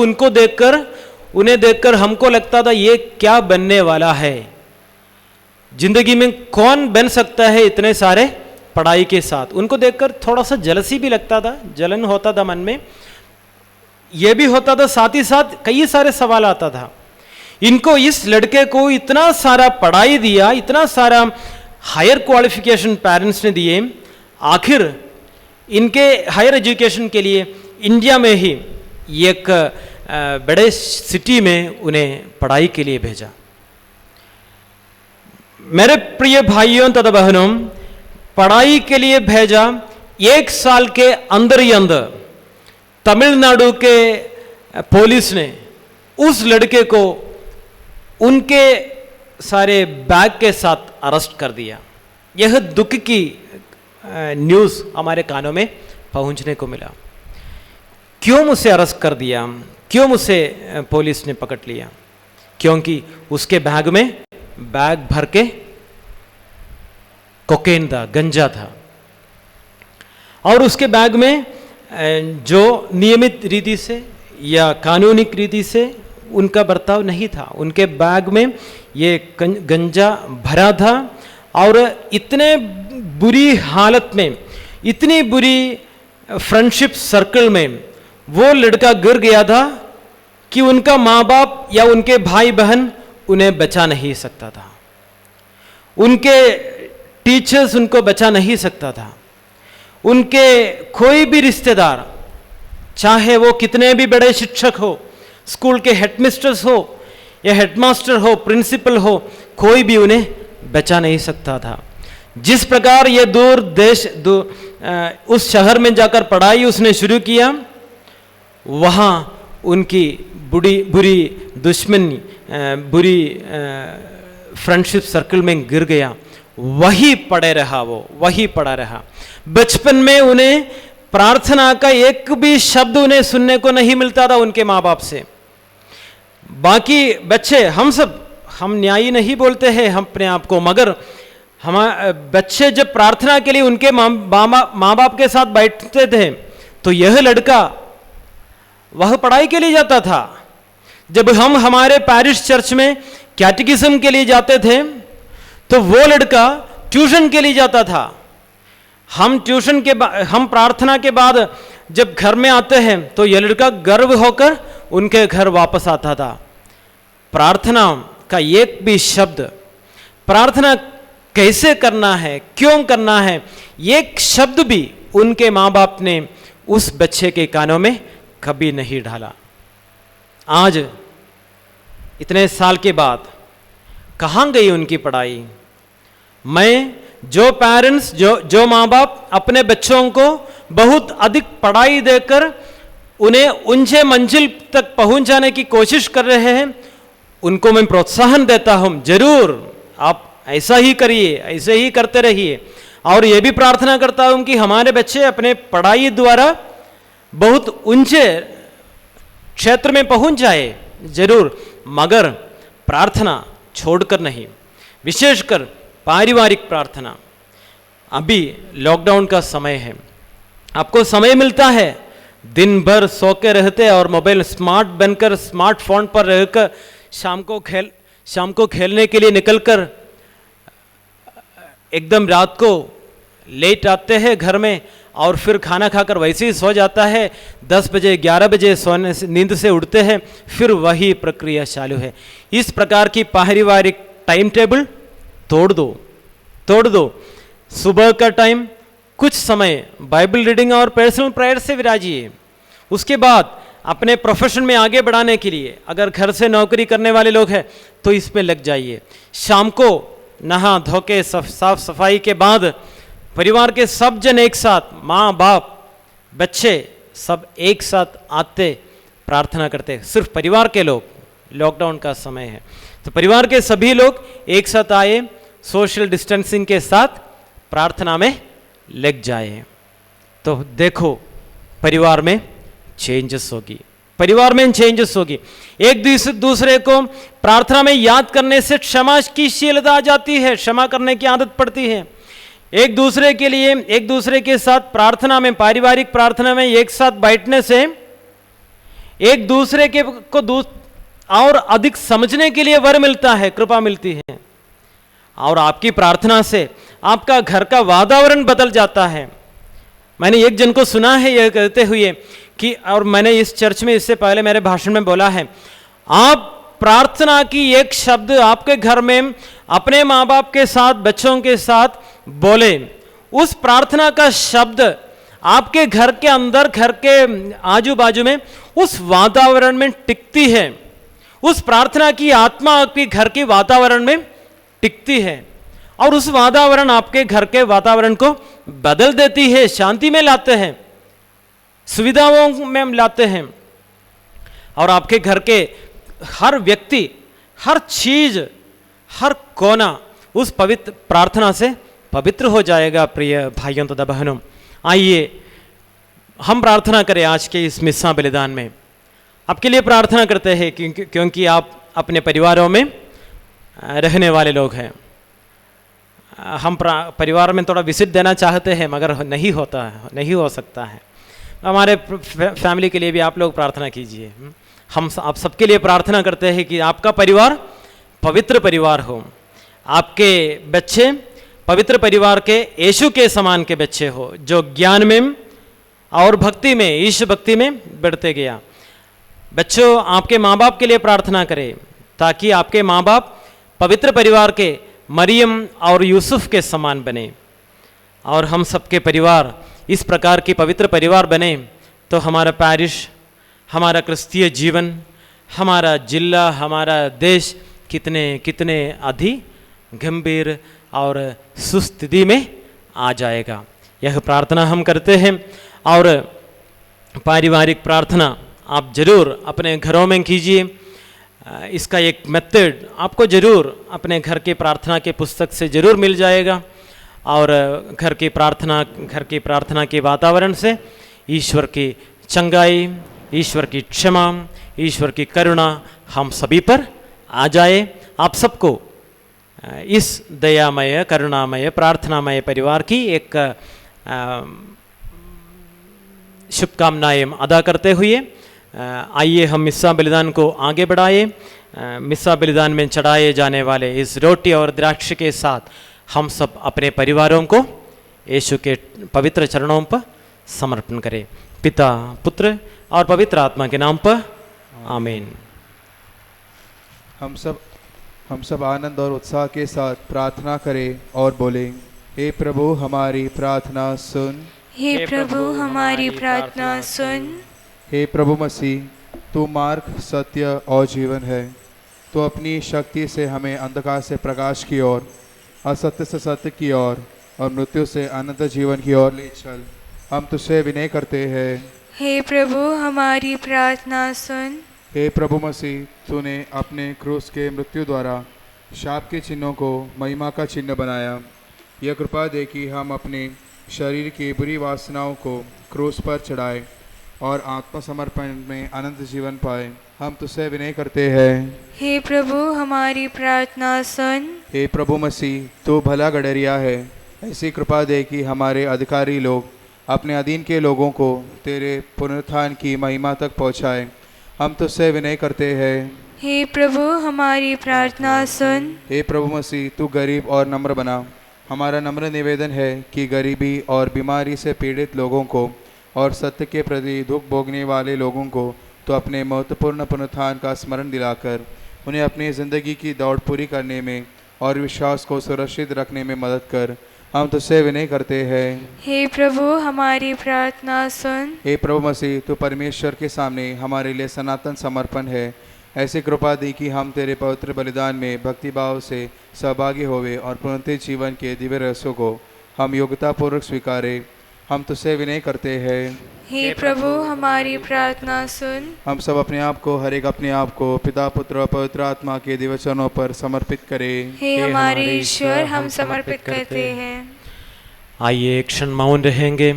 उन्हें देखकर हमको लगता था ये क्या बनने वाला है, जिंदगी में कौन बन सकता है इतने सारे पढ़ाई के साथ। उनको देखकर थोड़ा सा जलसी भी लगता था, जलन होता था मन में, ये भी होता था, साथ ही साथ कई सारे सवाल आता था। इनको, इस लड़के को इतना सारा पढ़ाई दिया, इतना सारा हायर क्वालिफिकेशन पेरेंट्स ने दिए, आखिर इनके हायर एजुकेशन के लिए इंडिया में ही एक बड़े सिटी में उन्हें पढ़ाई के लिए भेजा। मेरे प्रिय भाइयों तथा बहनों, पढ़ाई के लिए भेजा। 1 साल के अंदर ही अंदर तमिलनाडु के पुलिस ने उस लड़के को उनके सारे बैग के साथ अरेस्ट कर दिया। यह दुख की न्यूज़ हमारे कानों में पहुंचने को मिला। क्यों उसे अरेस्ट कर दिया? क्यों उसे पुलिस ने पकड़ लिया? क्योंकि उसके बैग में बैग भर के कोकेन था, गंजा था, और उसके बैग में जो नियमित रीति से या कानूनिक रीति से उनका बर्ताव नहीं था। उनके बैग में ये गंजा भरा था, और इतने बुरी हालत में, इतनी बुरी फ्रेंडशिप सर्कल में वो लड़का गिर गया था कि उनका माँ बाप या उनके भाई बहन उन्हें बचा नहीं सकता था, उनके टीचर्स उनको बचा नहीं सकता था, उनके कोई भी रिश्तेदार, चाहे वो कितने भी बड़े शिक्षक हो, स्कूल के हेडमिस्ट्रेस हो या हेडमास्टर हो, प्रिंसिपल हो, कोई भी उन्हें बचा नहीं सकता था। जिस प्रकार ये दूर देश उस शहर में जाकर पढ़ाई उसने शुरू किया, वहाँ उनकी बुरी दुश्मनी, बुरी फ्रेंडशिप सर्कल में गिर गया। वही पड़े रहा, वो वही पड़ा रहा। बचपन में उन्हें प्रार्थना का एक भी शब्द उन्हें सुनने को नहीं मिलता था उनके माँ बाप से। बाकी बच्चे, हम न्यायी नहीं बोलते हैं हम अपने आप को, मगर हम बच्चे जब प्रार्थना के लिए उनके माँ बाप के साथ बैठते थे तो यह लड़का वह पढ़ाई के लिए जाता था। जब हम हमारे पैरिश चर्च में कैटेकिज्म के लिए जाते थे तो वो लड़का ट्यूशन के लिए जाता था। हम प्रार्थना के बाद जब घर में आते हैं तो यह लड़का गर्व होकर उनके घर वापस आता था। प्रार्थना का एक भी शब्द, प्रार्थना कैसे करना है, क्यों करना है, एक शब्द भी उनके माँ बाप ने उस बच्चे के कानों में कभी नहीं डाला। आज इतने साल के बाद कहाँ गई उनकी पढ़ाई? मैं जो पेरेंट्स, जो माँ बाप अपने बच्चों को बहुत अधिक पढ़ाई देकर उन्हें ऊंचे मंजिल तक पहुंच जाने की कोशिश कर रहे हैं, उनको मैं प्रोत्साहन देता हूं, जरूर आप ऐसा ही करिए, ऐसे ही करते रहिए। और ये भी प्रार्थना करता हूं कि हमारे बच्चे अपने पढ़ाई द्वारा बहुत ऊंचे क्षेत्र में पहुंच जाए, जरूर, मगर प्रार्थना छोड़कर नहीं, विशेषकर पारिवारिक प्रार्थना। अभी लॉकडाउन का समय है, आपको समय मिलता है, दिन भर सो के रहते और मोबाइल स्मार्ट बनकर स्मार्टफोन पर रहकर शाम को खेलने के लिए निकलकर एकदम रात को लेट आते हैं घर में और फिर खाना खाकर वैसे ही सो जाता है। 10 बजे 11 बजे सोने से नींद से उठते हैं, फिर वही प्रक्रिया चालू है। इस प्रकार की पारिवारिक टाइम टेबल तोड़ दो। सुबह का टाइम कुछ समय बाइबल रीडिंग और पर्सनल प्रेयर से विराजिए। उसके बाद अपने प्रोफेशन में आगे बढ़ाने के लिए अगर घर से नौकरी करने वाले लोग हैं तो इसमें लग जाइए। शाम को नहा धो के साफ सफाई के बाद परिवार के सब जन एक साथ, माँ बाप बच्चे सब एक साथ आते, प्रार्थना करते। सिर्फ परिवार के लोग, लॉकडाउन का समय है तो परिवार के सभी लोग एक साथ आए, सोशल डिस्टेंसिंग के साथ प्रार्थना में लग जाए, तो देखो परिवार में चेंजेस होगी, परिवार में चेंजेस होगी। एक दूसरे को प्रार्थना में याद करने से क्षमा की शीलता आ जाती है, क्षमा करने की आदत पड़ती है। एक दूसरे के लिए, एक दूसरे के साथ प्रार्थना में, पारिवारिक प्रार्थना में एक साथ बैठने से एक दूसरे के को और अधिक समझने के लिए वर मिलता है, कृपा मिलती है। और आपकी प्रार्थना से आपका घर का वातावरण बदल जाता है। मैंने एक जन को सुना है यह कहते हुए कि, और मैंने इस चर्च में इससे पहले मेरे भाषण में बोला है, आप प्रार्थना की एक शब्द आपके घर में अपने माँ बाप के साथ, बच्चों के साथ बोले, उस प्रार्थना का शब्द आपके घर के अंदर, घर के आजू बाजू में उस वातावरण में टिकती है। उस प्रार्थना की आत्मा आपके घर के वातावरण में टिकती है और उस वातावरण आपके घर के वातावरण को बदल देती है, शांति में लाते हैं, सुविधाओं में लाते हैं और आपके घर के हर व्यक्ति, हर चीज, हर कोना उस पवित्र प्रार्थना से पवित्र हो जाएगा। प्रिय भाइयों तथा बहनों, आइए हम प्रार्थना करें आज के इस मिस्सा बलिदान में। आपके लिए प्रार्थना करते हैं क्योंकि आप अपने परिवारों में रहने वाले लोग हैं। हम परिवार में थोड़ा विजिट देना चाहते हैं मगर नहीं होता है, नहीं हो सकता है। हमारे फैमिली के लिए भी आप लोग प्रार्थना कीजिए। हम आप सबके लिए प्रार्थना करते हैं कि आपका परिवार पवित्र परिवार हो, आपके बच्चे पवित्र परिवार के यीशु के समान के बच्चे हो, जो ज्ञान में और भक्ति में, ईश भक्ति में बढ़ते गया। बच्चों, आपके माँ बाप के लिए प्रार्थना करें ताकि आपके माँ बाप पवित्र परिवार के मरियम और यूसुफ के समान बने और हम सबके परिवार इस प्रकार के पवित्र परिवार बने तो हमारा पैरिश, हमारा क्रिस्तीय जीवन, हमारा जिला, हमारा देश कितने कितने अधिक गंभीर और सुस्थिति में आ जाएगा। यह प्रार्थना हम करते हैं। और पारिवारिक प्रार्थना आप जरूर अपने घरों में कीजिए। इसका एक मेथड आपको जरूर अपने घर के प्रार्थना के पुस्तक से जरूर मिल जाएगा। और घर की प्रार्थना के वातावरण से ईश्वर की चंगाई, ईश्वर की क्षमा, ईश्वर की करुणा हम सभी पर आ जाए। आप सबको इस दयामय, करुणामय, प्रार्थनामय परिवार की एक शुभकामनाएं अदा करते हुए आइए हम मिस्सा बलिदान को आगे बढ़ाए। मिस्सा बलिदान में चढ़ाए जाने वाले इस रोटी और द्राक्ष के साथ हम सब अपने परिवारों को यीशु के पवित्र चरणों पर समर्पण करें। पिता, पुत्र और पवित्र आत्मा के नाम पर आमीन। हम सब आनंद और उत्साह के साथ प्रार्थना करें और बोलें, हे प्रभु हमारी प्रार्थना सुन। हे प्रभु हमारी प्रार्थना सुन। हे प्रभु मसीह, तू मार्ग, सत्य और जीवन है। तो अपनी शक्ति से हमें अंधकार से प्रकाश की ओर, असत्य से सत्य की ओर और मृत्यु से अनंत जीवन की ओर ले चल। हम तुझसे विनय करते हैं। हे प्रभु हमारी प्रार्थना सुन। हे प्रभु मसीह, तूने अपने क्रूस के मृत्यु द्वारा शाप के चिन्हों को महिमा का चिन्ह बनाया। यह कृपा दे कि हम अपने शरीर की बुरी वासनाओं को क्रूस पर चढ़ाए और आत्मसमर्पण में अनंत जीवन पाए। हम तुझसे विनय करते हैं। हे प्रभु हमारी प्रार्थना सुन। हे प्रभु मसीह, तू भला गडरिया है। ऐसी कृपा दे कि हमारे अधिकारी लोग अपने अधीन के लोगों को तेरे पुनरुत्थान की महिमा तक पहुँचाए। हम तुझसे विनय करते हैं। हे प्रभु हमारी प्रार्थना सुन। हे प्रभु मसीह, तू गरीब और नम्र बना। हमारा नम्र निवेदन है कि गरीबी और बीमारी से पीड़ित लोगों को और सत्य के प्रति दुख भोगने वाले लोगों को तो अपने महत्वपूर्ण पुनरुत्थान का स्मरण दिलाकर उन्हें अपनी ज़िंदगी की दौड़ पूरी करने में और विश्वास को सुरक्षित रखने में मदद कर। हम तुझसे विनय करते हैं। हे प्रभु हमारी प्रार्थना सुन। हे प्रभु मसीह, तू परमेश्वर के सामने हमारे लिए सनातन समर्पण है। ऐसी कृपा दी कि हम तेरे पवित्र बलिदान में भक्तिभाव से सहभागी होवे और पुनरुत्थित जीवन के दिव्य रहस्यों को हम योग्यतापूर्वक स्वीकारें। हम तुझसे विनय करते हैं। हे प्रभु हमारी प्रार्थना सुन। हम सब अपने आप को पिता, पुत्र और पवित्र आत्मा के दिव्य चरणों पर समर्पित करें। हे हमारे ईश्वर, हम समर्पित करते हैं। आइए एक क्षण मौन रहेंगे।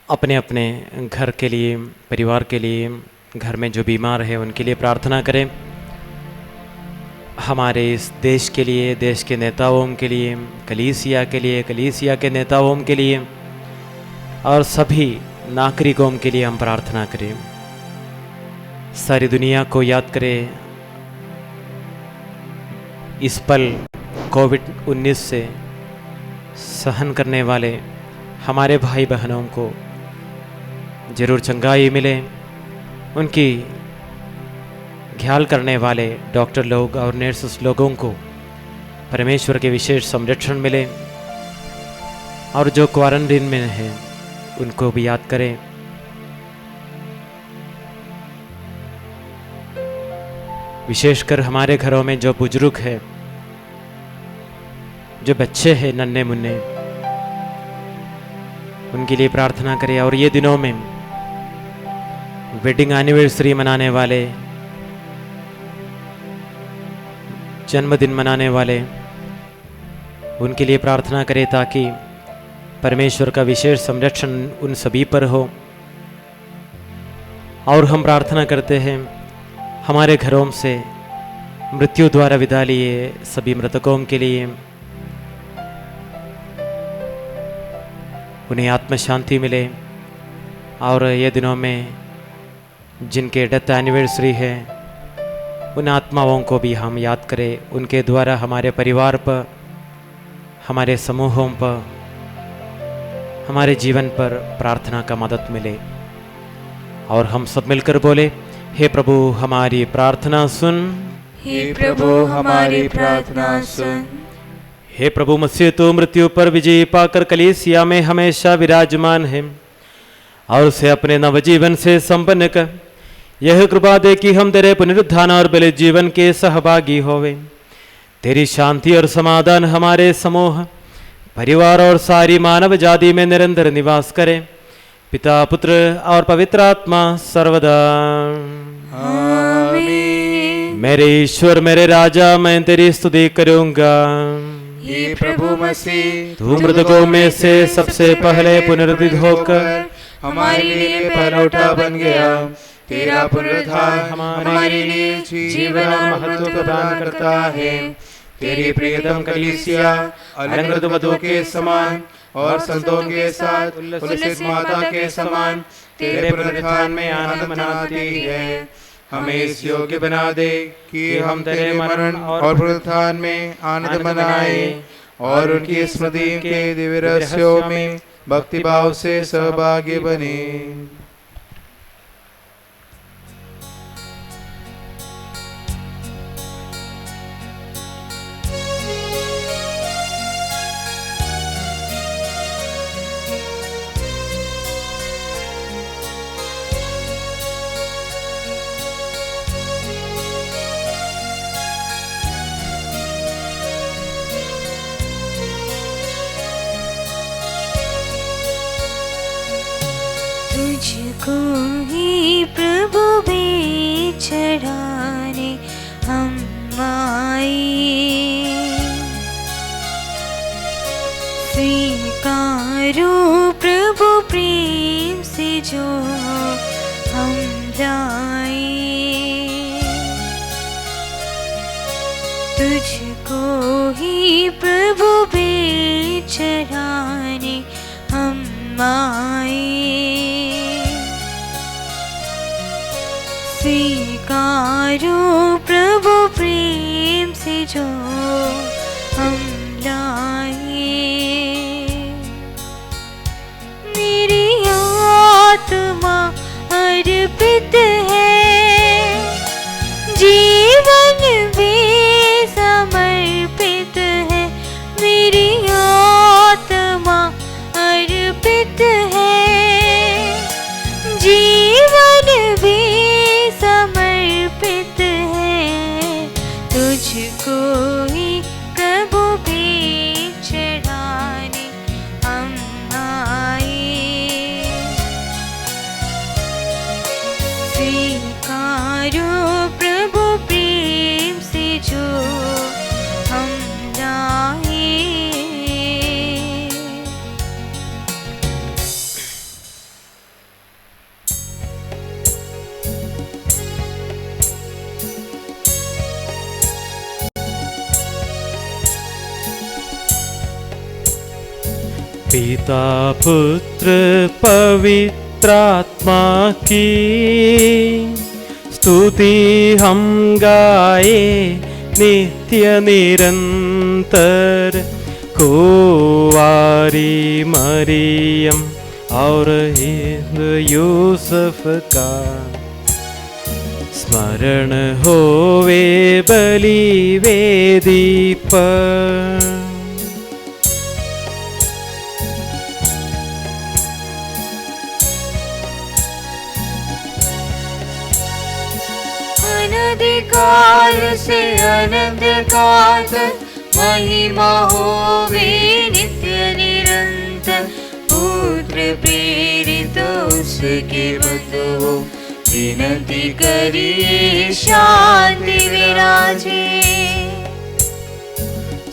अपने अपने घर के लिए, परिवार के लिए, घर में जो बीमार है उनके लिए प्रार्थना करें। हमारे इस देश के लिए, देश के नेताओं के लिए, कलीसिया के लिए, कलीसिया के नेताओं के लिए और सभी नागरिकों के लिए हम प्रार्थना करें। सारी दुनिया को याद करें। इस पल कोविड-19 से सहन करने वाले हमारे भाई बहनों को जरूर चंगाई मिले। उनकी ख्याल करने वाले डॉक्टर लोग और नर्सेस लोगों को परमेश्वर के विशेष संरक्षण मिले। और जो क्वारंटीन में हैं उनको भी याद करें। विशेषकर हमारे घरों में जो बुजुर्ग है, जो बच्चे हैं नन्हे मुन्ने, उनके लिए प्रार्थना करें। और ये दिनों में वेडिंग एनिवर्सरी मनाने वाले, जन्मदिन मनाने वाले, उनके लिए प्रार्थना करें ताकि परमेश्वर का विशेष संरक्षण उन सभी पर हो। और हम प्रार्थना करते हैं हमारे घरों से मृत्यु द्वारा विदा लिए सभी मृतकों के लिए, उन्हें आत्म शांति मिले। और ये दिनों में जिनके डेथ एनिवर्सरी है उन आत्माओं को भी हम याद करें। उनके द्वारा हमारे परिवार पर, हमारे समूहों पर, हमारे जीवन पर प्रार्थना का मदद मिले। और हम सब मिलकर बोले, हे प्रभु हमारी प्रार्थना सुन। हे प्रभु हमारी प्रार्थना सुन। हे प्रभु मसीह, तो मृत्यु पर विजय पाकर कलीसिया में हमेशा विराजमान है और उसे अपने नवजीवन से संपन्न कर यह कृपा दे कि हम तेरे पुनरुत्थान और बलि जीवन के सहभागी होवे। तेरी शांति और समाधान हमारे समूह, परिवार और सारी मानव जाति में निरंतर निवास करे। पिता, पुत्र और पवित्र आत्मा सर्वदा। आमीन। मेरे ईश्वर, मेरे राजा, मैं तेरी स्तुति करूंगा। हे प्रभु मसीह, तू मृतकों में से सबसे पहले पुनरुत्थित होकर हमारे लिए पहलौठा बन गया। तेरा पुनरुत्थान हमारे लिए जीवन और महत्व प्रदान करता है। तेरी प्रियतम कलीसिया अलंकृत वधु के समान और संतों के साथ उल्लसित माता के समान तेरे पुनरुत्थान में आनंद मनाती है। हमें इस योग्य बना दे कि हम तेरे मरण और पुनरुत्थान में आनंद मनाएं और उनकी स्मृति के दिव्य रहस्यों में भक्तिभाव से सहभागी बने। तुझको ही प्रभु भी चढ़ाने हम आए। स्वीकारो प्रभु प्रेम से जो हम लाए। तुझको ही प्रभु भी चढ़ाने हम आए। स्वीकारो प्रभु प्रेम से जो हम लाए। मेरी आत्मा अर्पित है, जीवन भी समर्पित है। मेरी आत्मा अर्पित है, जीवन भी समर्पित है। तुझको ही प्रभु भी चढ़ाने हम आए। स्वीकारो प्रभु प्रेम से जो हम लाए। पिता, पुत्र, पवित्रात्मा की स्तुति हम गाए नित्य निरंतर। कुंवारी मरियम और यूसुफ का स्मरण होवे बलि वेदी पर। अनधिकार से अनंत काल तक महिमा होवे नित्य निरंतर। पुत्र प्रेरित उसके बंधुओं विनती करिए शांति विराजे।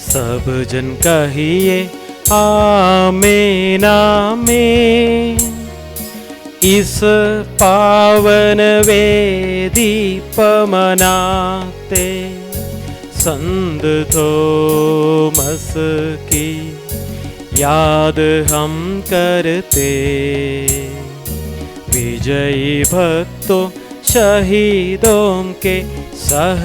सब जन कहिए आमीन आमीन। इस पावन वेदी पर मनाते संत थोमस की याद हम करते। विजयी भक्तों शहीदों के सह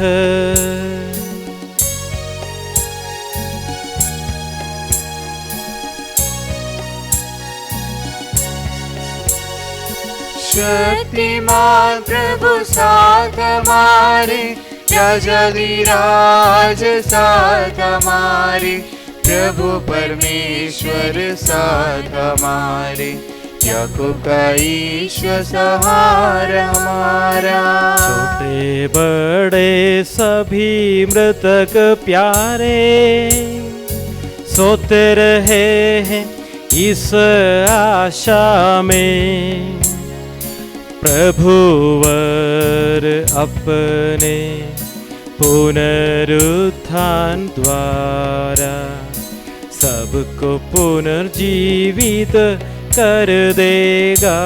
शक्तिमान प्रभु साथ हमारे, राजाधिराज साथ हमारे, प्रभु परमेश्वर साथ हमारे। याकूब का ईश्वर सहारा हमारा। छोटे बड़े सभी मृतक प्यारे सोते रहे हैं इस आशा में, प्रभुवर अपने पुनरुत्थान द्वारा सबको पुनर्जीवित कर देगा।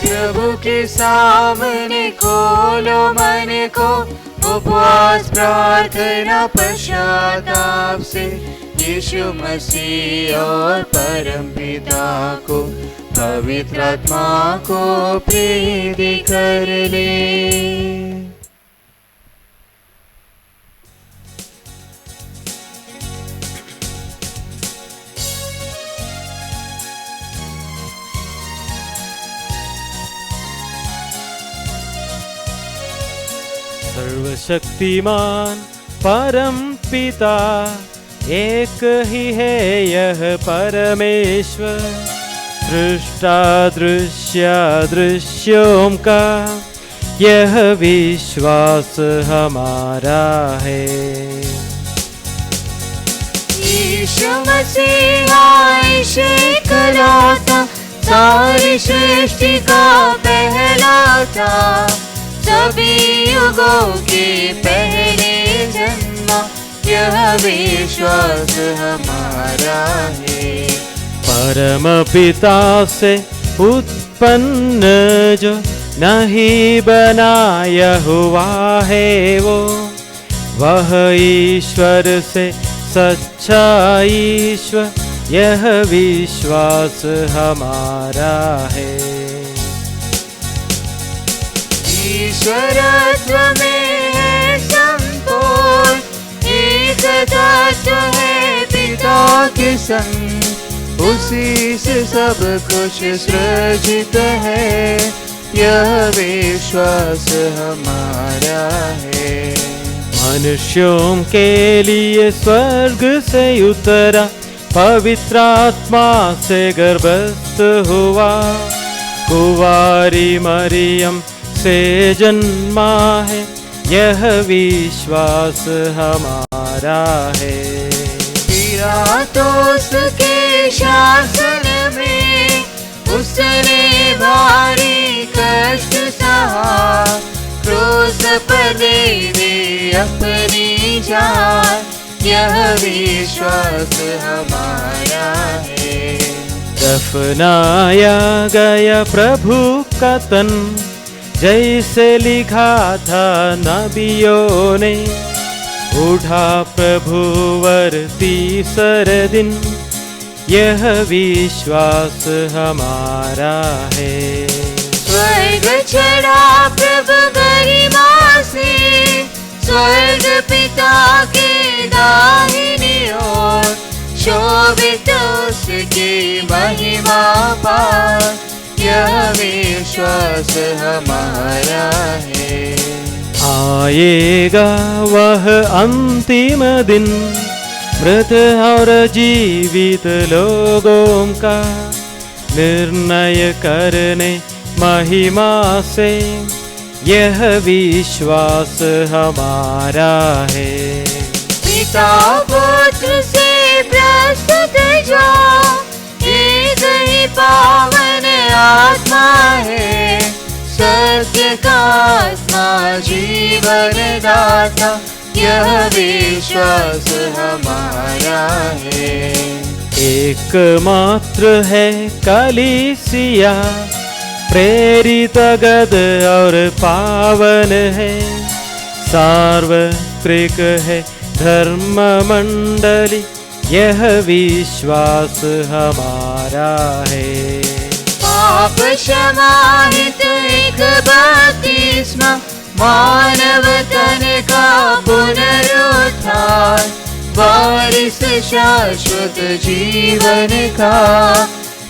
प्रभु के सामने खोलो मन को, उपवास प्रार्थना पश्चाताप से यीशु मसीह और परम पिता को पवित्र आत्मा को प्रीति कर ले। सर्वशक्तिमान परम पिता एक ही है यह परमेश्वर, दृष्टा दृश्य दृश्यों का यह विश्वास हमारा है। यीशु मसीह आइशे कराता, सारी सृष्टि का पहला था, सभी युगों के पहले जन्मा यह विश्वास हमारा है। परम पिता से उत्पन्न जो नहीं बनाया हुआ है वो, वह ईश्वर से सच्चा ईश्वर यह विश्वास हमारा है। ईश्वरत्व में है संपूर्ण, एक तत्व है पिता के संग, उसी से सब कुछ सृजित है यह विश्वास हमारा है। मनुष्यों के लिए स्वर्ग से उतरा, पवित्र आत्मा से गर्भस्थ हुआ, कुंवारी मरियम से जन्मा है यह विश्वास हमारा है। पिलातुस के शासन में उसने भारी कष्ट सहा, क्रूस पर दे दे अपनी जान यह विश्वास हमारा है। दफनाया गया प्रभु का तन, जैसे लिखा था नबियों ने, उठा प्रभुवर तीसरे दिन यह विश्वास हमारा है। स्वर्ग चढ़ा प्रभु गरिमा से, स्वर्ग पिता के दाहिनी ओर, शोभित उसकी महिमा पार यह विश्वास हमारा है। आएगा वह अंतिम दिन, मृत और जीवित लोगों का निर्णय करने महिमा से यह विश्वास हमारा है। पिता पुत्र से प्रस्तुत जो एक ही पावन आत्मा है, सत्य का आत्मा जीवन दाता यह विश्वास हमारा है। एकमात्र है कलीसिया, प्रेरित गद और पावन है, सार्वत्रिक है धर्म मंडली यह विश्वास हमारा है। पाप क्षमाहित एक बपतिस्मा, मानव तन का पुनरुत्थान, वारिस शाश्वत जीवन का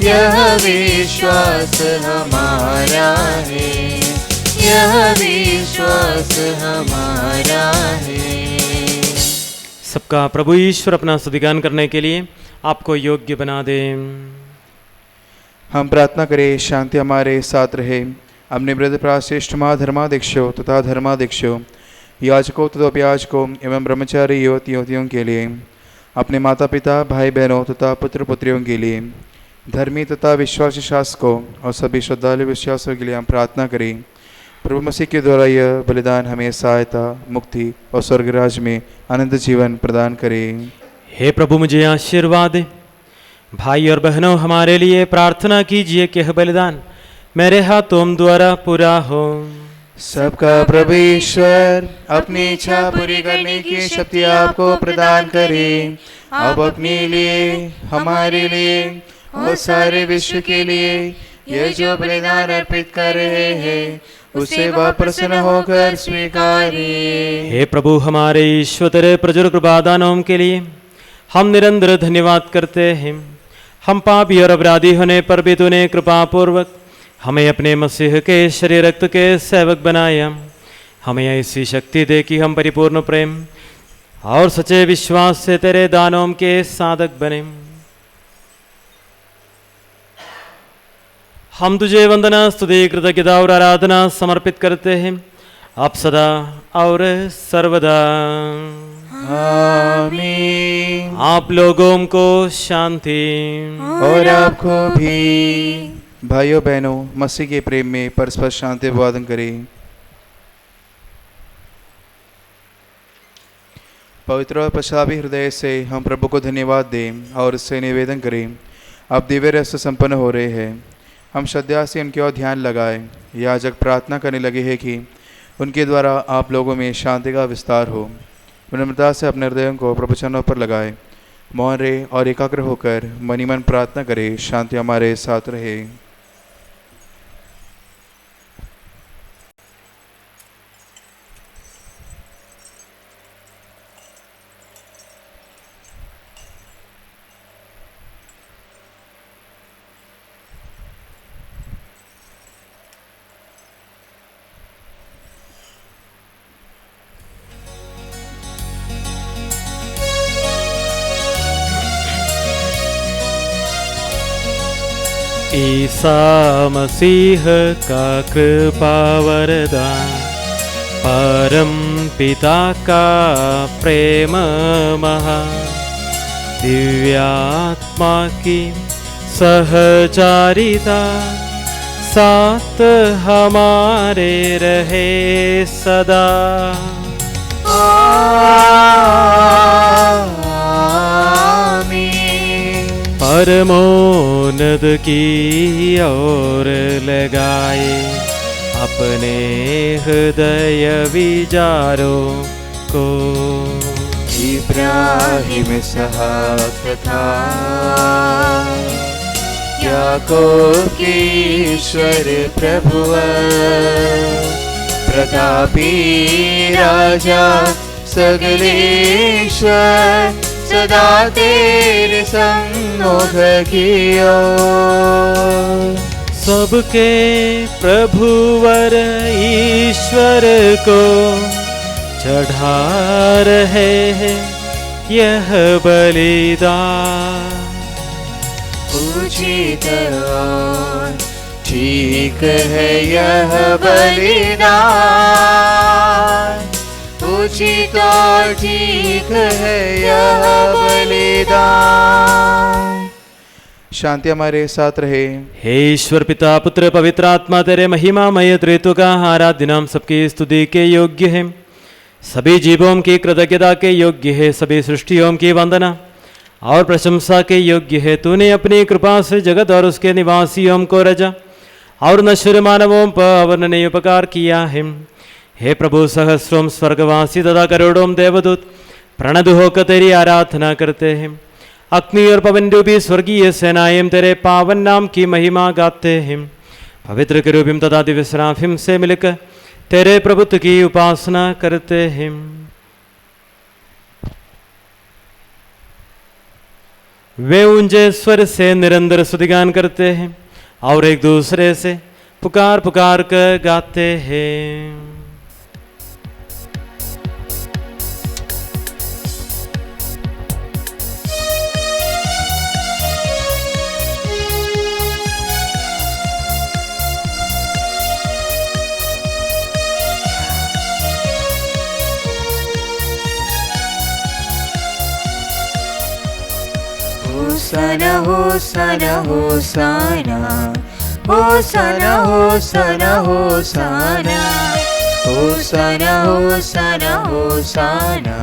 यह विश्वास हमारा है। यह विश्वास हमारा है। सबका प्रभु ईश्वर अपना स्तुतिगान करने के लिए आपको योग्य बना दे। हम प्रार्थना करें, शांति हमारे साथ रहे। अपने वृद्ध प्राश्रेष्ठ महाधर्माध्यक्षों तथा धर्माध्यक्षों, याजकों तथा उपयाजकों एवं ब्रह्मचारी युवती युवतियों के लिए, अपने माता पिता भाई बहनों तथा पुत्र पुत्रियों के लिए, धर्मी तथा विश्वासी शासकों और सभी श्रद्धालु विश्वासों के लिए हम प्रार्थना करें। प्रभु मसीह के द्वारा यह बलिदान हमें सहायता, मुक्ति और स्वर्गराज में आनंद जीवन प्रदान करे। हे प्रभु, मुझे आशीर्वाद दे। भाई और बहनों, हमारे लिए प्रार्थना कीजिए कि यह बलिदान मेरे हाथों द्वारा पूरा हो। सबका प्रभु ईश्वर अपनी इच्छा पूरी करने की शक्ति आपको प्रदान करे। अब अपने लिए, हमारे लिए और सारे विश्व के लिए ये जो बलिदान अर्पित कर रहे हैं उसे वह प्रसन्न होकर स्वीकारिए। हे प्रभु, हमारे ईश्वर तेरे प्रचुर कृपादानों के लिए हम निरंतर धन्यवाद करते हैं। हम पापी और अपराधी होने पर भी तूने कृपापूर्वक हमें अपने मसीह के शरीर रक्त के सेवक बनाया। हमें ऐसी शक्ति दे कि हम परिपूर्ण प्रेम और सच्चे विश्वास से तेरे दानों के साधक बने। हम तुझे वंदना, स्तुति, कृतज्ञता और आराधना समर्पित करते हैं, अब सदा और सर्वदा। आमीन। आप लोगों को शांति। और आपको भी। भाइयों बहनों, मसीह के प्रेम में परस्पर शांति अभिवादन करें। पवित्र और पश्चातापी हृदय से हम प्रभु को धन्यवाद दें और उससे निवेदन करें। अब दिव्य रस से संपन्न हो रहे हैं, हम श्रद्धा से उनकी ओर ध्यान लगाएं। याजक प्रार्थना करने लगे हैं कि उनके द्वारा आप लोगों में शांति का विस्तार हो। विनम्रता से अपने हृदयों को प्रभु चरणों पर लगाएं। मौन रहे और एकाग्र होकर मनी मन प्रार्थना करें। शांति हमारे साथ रहे। ईसा मसीह का कृपा वरदान, परम पिता का प्रेम महान, दिव्यात्मा की सहचारिता साथ हमारे रहे सदा। परमोन्नत की ओर लगाए अपने हृदय विचारों को। इब्राहिम इसहाक था याकूब की ईश्वर प्रभु, प्रतापी राजा सगलेश्वर सदा तेरे सम्मुख कियो। सबके प्रभुवर ईश्वर को चढ़ा रहे हैं यह बलिदान। उचित और ठीक है यह बलिदान, उचित और ठीक है यह बलिदान। शांति हमारे साथ रहे। हे ईश्वर पिता, पुत्र, पवित्र आत्मा, तेरे महिमामय त्रित्व का आराध्य नाम सबकी स्तुति के योग्य है, सभी जीवों की कृतज्ञता के योग्य है, सभी सृष्टियों की वंदना और प्रशंसा के योग्य है। तूने अपनी कृपा से जगत और उसके निवासियों को रचा और नश्वर मानवों पर अवर्णनीय उपकार किया है। हे प्रभु, सहस्रों स्वर्गवासी तथा करोड़ों देवदूत प्रणत होकर तेरी आराधना करते हैं। अग्नि और पवन रूपी स्वर्गीय सेनाएं तेरे पावन नाम की महिमा गाते हैं। पवित्र केरूबिम तथा दिव्य सराफिम से मिलकर तेरे प्रभुत्व की उपासना करते हैं। वे ऊंचे स्वर से निरंतर स्तुतिगान करते हैं और एक दूसरे से पुकार पुकार कर गाते हैं। Hosanna, Hosanna, Hosanna, Hosanna, Hosanna, Hosanna, Hosanna, Hosanna, Hosanna,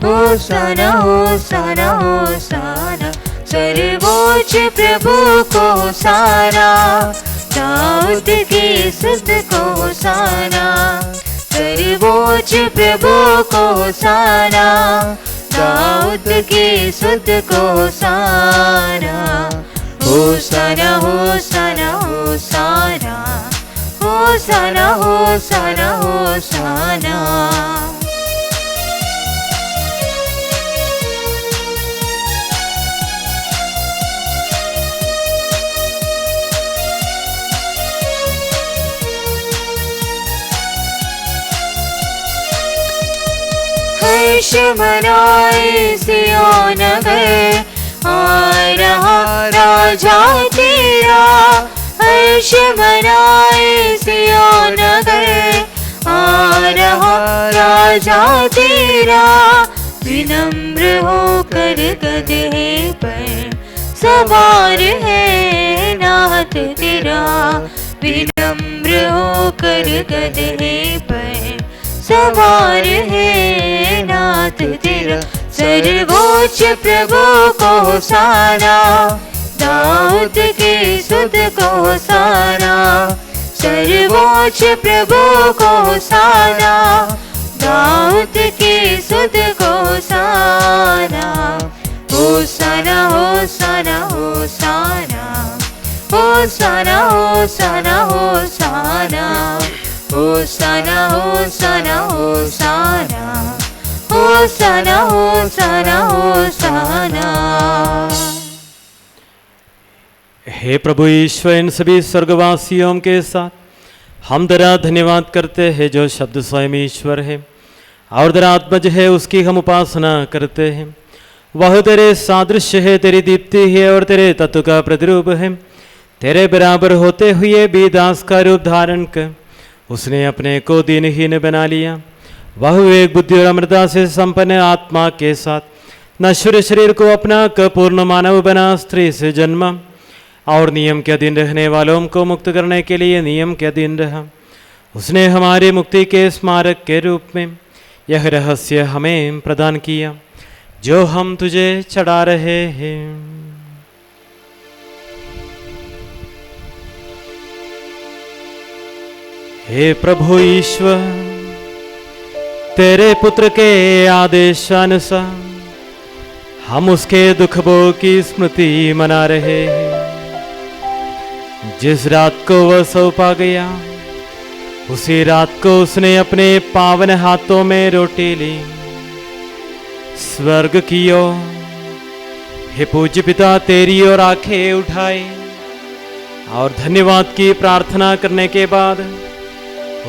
Hosanna, Hosanna, Hosanna, सर्वोच्च प्रभु को होसाना, दाऊद की सुध को होसाना, सर्वोच्च प्रभु को होसाना, दाऊद की सुध को होसाना, होसाना, होसाना, होसाना, होसाना, होसाना, होसाना। हर्ष मनाए सिय्योन नगर, आ रहा राजा तेरा। हर्ष मनाए सिय्योन नगर, आ रहा राजा तेरा। विनम्र होकर गदहे पर सवार है नाथ तेरा। विनम्र होकर गदहे पर सवार है नाथ तेरा। सर्वोच्च प्रभु को होसाना, दाऊद के सुध को होसाना। सर्वोच्च प्रभु को होसाना, दाऊद के सुध को होसाना। होसाना, होसाना, होसाना, होसाना, होसाना, होसाना, होसाना, होसाना, होसाना, होसाना, होसाना, होसाना। हे प्रभु ईश्वर, इन सभी स्वर्गवासियों के साथ हम तेरा धन्यवाद करते हैं जो शब्द स्वयं ईश्वर है और तेरा आत्मज है, उसकी हम उपासना करते हैं। वह तेरे सादृश्य है, तेरी दीप्ति है और तेरे तत्व का प्रतिरूप है। तेरे बराबर होते हुए भी दास का रूप धारण कर उसने अपने को दीनहीन बना लिया। वह विवेक बुद्धि और अमृता से संपन्न आत्मा के साथ नश्वर शरीर को अपना पूर्ण मानव बना, स्त्री से जन्मा और नियम के अधीन रहने वालों को मुक्त करने के लिए नियम के अधीन रहा। उसने हमारी मुक्ति के स्मारक के रूप में यह रहस्य हमें प्रदान किया जो हम तुझे चढ़ा रहे हैं। हे प्रभु ईश्वर, तेरे पुत्र के आदेशानुसार हम उसके दुख भोग की स्मृति मना रहे हैं। जिस रात को वह सौंपा गया उसी रात को उसने अपने पावन हाथों में रोटी ली, स्वर्ग की ओर, हे पूज्य पिता, तेरी ओर आंखें उठाई और धन्यवाद की प्रार्थना करने के बाद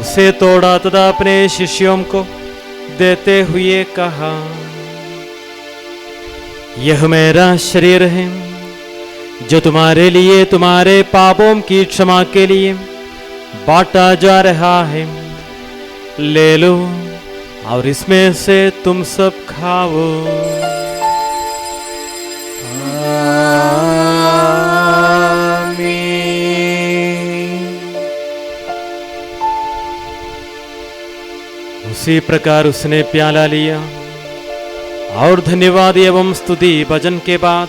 उसे तोड़ा तथा अपने शिष्यों को देते हुए कहा, यह मेरा शरीर है जो तुम्हारे लिए तुम्हारे पापों की क्षमा के लिए बांटा जा रहा है। ले लो और इसमें से तुम सब खाओ। उसी प्रकार उसने प्याला लिया और धन्यवाद एवं स्तुति भजन के बाद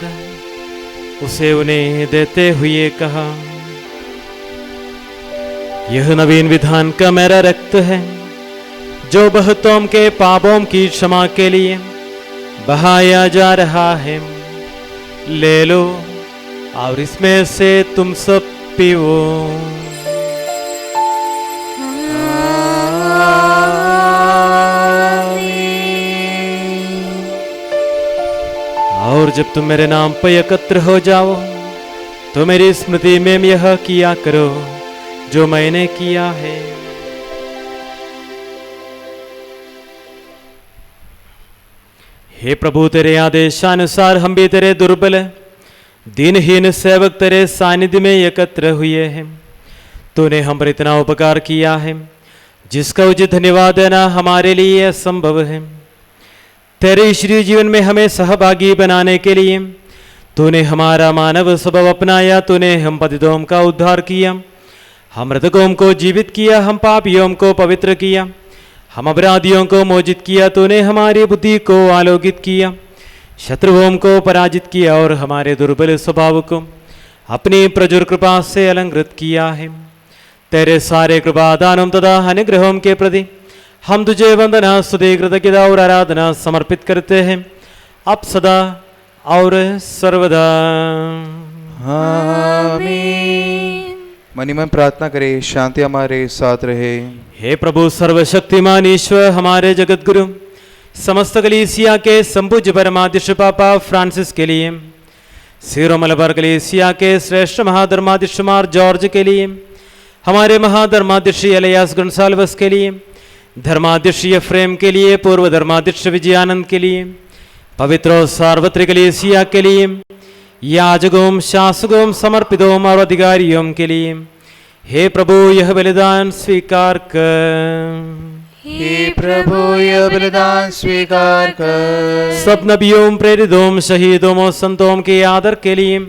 उसे उन्हें देते हुए कहा, यह नवीन विधान का मेरा रक्त है जो बहुतों के पापों की क्षमा के लिए बहाया जा रहा है। ले लो और इसमें से तुम सब पीओ। और जब तुम मेरे नाम पर एकत्र हो जाओ तो मेरी स्मृति में यह किया करो जो मैंने किया है। हे प्रभु, तेरे आदेशानुसार हम भी तेरे दुर्बल दिनहीन सेवक तेरे सानिध्य में एकत्र हुए हैं। तूने हम पर इतना उपकार किया है जिसका उचित धन्यवाद देना हमारे लिए असंभव है। तेरे ईश्वरीय जीवन में हमें सहभागी बनाने के लिए तूने हमारा मानव स्वभाव अपनाया। तूने हम पतितों का उद्धार किया, हम मृतकों को जीवित किया, हम पापियों को पवित्र किया, हम अपराधियों को मोचित किया। तूने हमारी बुद्धि को आलोकित किया, शत्रुओं को पराजित किया और हमारे दुर्बल स्वभाव को अपनी प्रचुर कृपा से अलंकृत किया है। तेरे सारे कृपा दानों तथा अनुग्रहों के प्रति हम तुझे वंदना, स्तुति, कृतज्ञता और आराधना समर्पित करते हैं, अब सदा और सर्वदा। आमीन। मनी मन प्रार्थना करें, शांति हमारे साथ रहे। हे प्रभु सर्वशक्तिमान ईश्वर, हमारे जगत गुरु समस्त कलीसिया के संपूज्य परमाध्यक्ष पापा फ्रांसिस के लिए, सीरो मलबार कलीसिया के श्रेष्ठ महाधर्माध्यक्ष मार जॉर्ज के लिए, हमारे महाधर्माध्यक्ष एलियास गोंसाल्वस के लिए, धर्माध्यक्ष एफ्रेम के लिए, पूर्व धर्माध्यक्ष विजयानंद के लिए, पवित्र और सार्वत्रिक कलीसिया के लिए, याजकों, शासकों, समर्पितों और अधिकारियों के लिए, हे प्रभु यह बलिदान स्वीकार कर। हे प्रभु यह बलिदान स्वीकार कर। सब नबियों, प्रेरितों, शहीदों और संतों के आदर के लिए,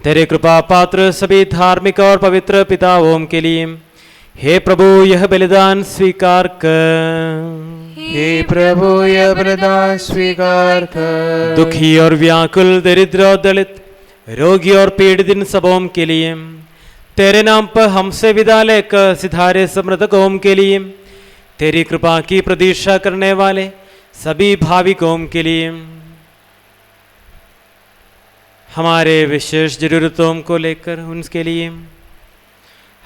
तेरे कृपा पात्र सभी धार्मिक और पवित्र पिताओं के लिए, हे प्रभु यह बलिदान स्वीकार कर। हे प्रभु यह बलिदान स्वीकार कर। दुखी और व्याकुल, दरिद्र और दलित, रोगी और पीड़ित इन सबों के लिए, तेरे नाम पर हमसे विदा लेकर सिधारे समृतकों के लिए, तेरी कृपा की प्रतीक्षा करने वाले सभी भाविकों के लिए, हमारे विशेष जरूरतों को लेकर उनके लिए,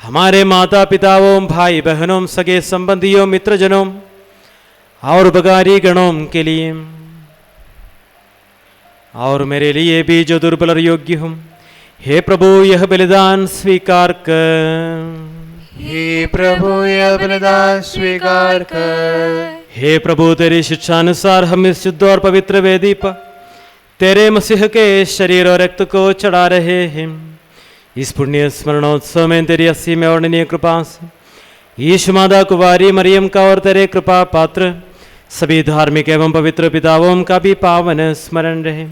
हमारे माता पिताओं, भाई बहनों, सगे संबंधियों, मित्रजनों और उपकारी गणों के लिए, और मेरे लिए भी जो दुर्बल और योग्य हूँ, हे प्रभु यह बलिदान स्वीकार कर। हे प्रभु यह बलिदान स्वीकार कर। हे प्रभु, तेरी शिक्षानुसार हम इस शुद्ध और पवित्र वेदी पर तेरे मसीह के शरीर और रक्त को चढ़ा रहे हैं। इस पुण्य स्मरणोत्सव में तेरी असीम वर्णनीय कृपा से यीशु माता कुंवारी मरियम का और तेरे कृपा पात्र सभी धार्मिक एवं पवित्र पिताओं का भी पावन स्मरण रहे।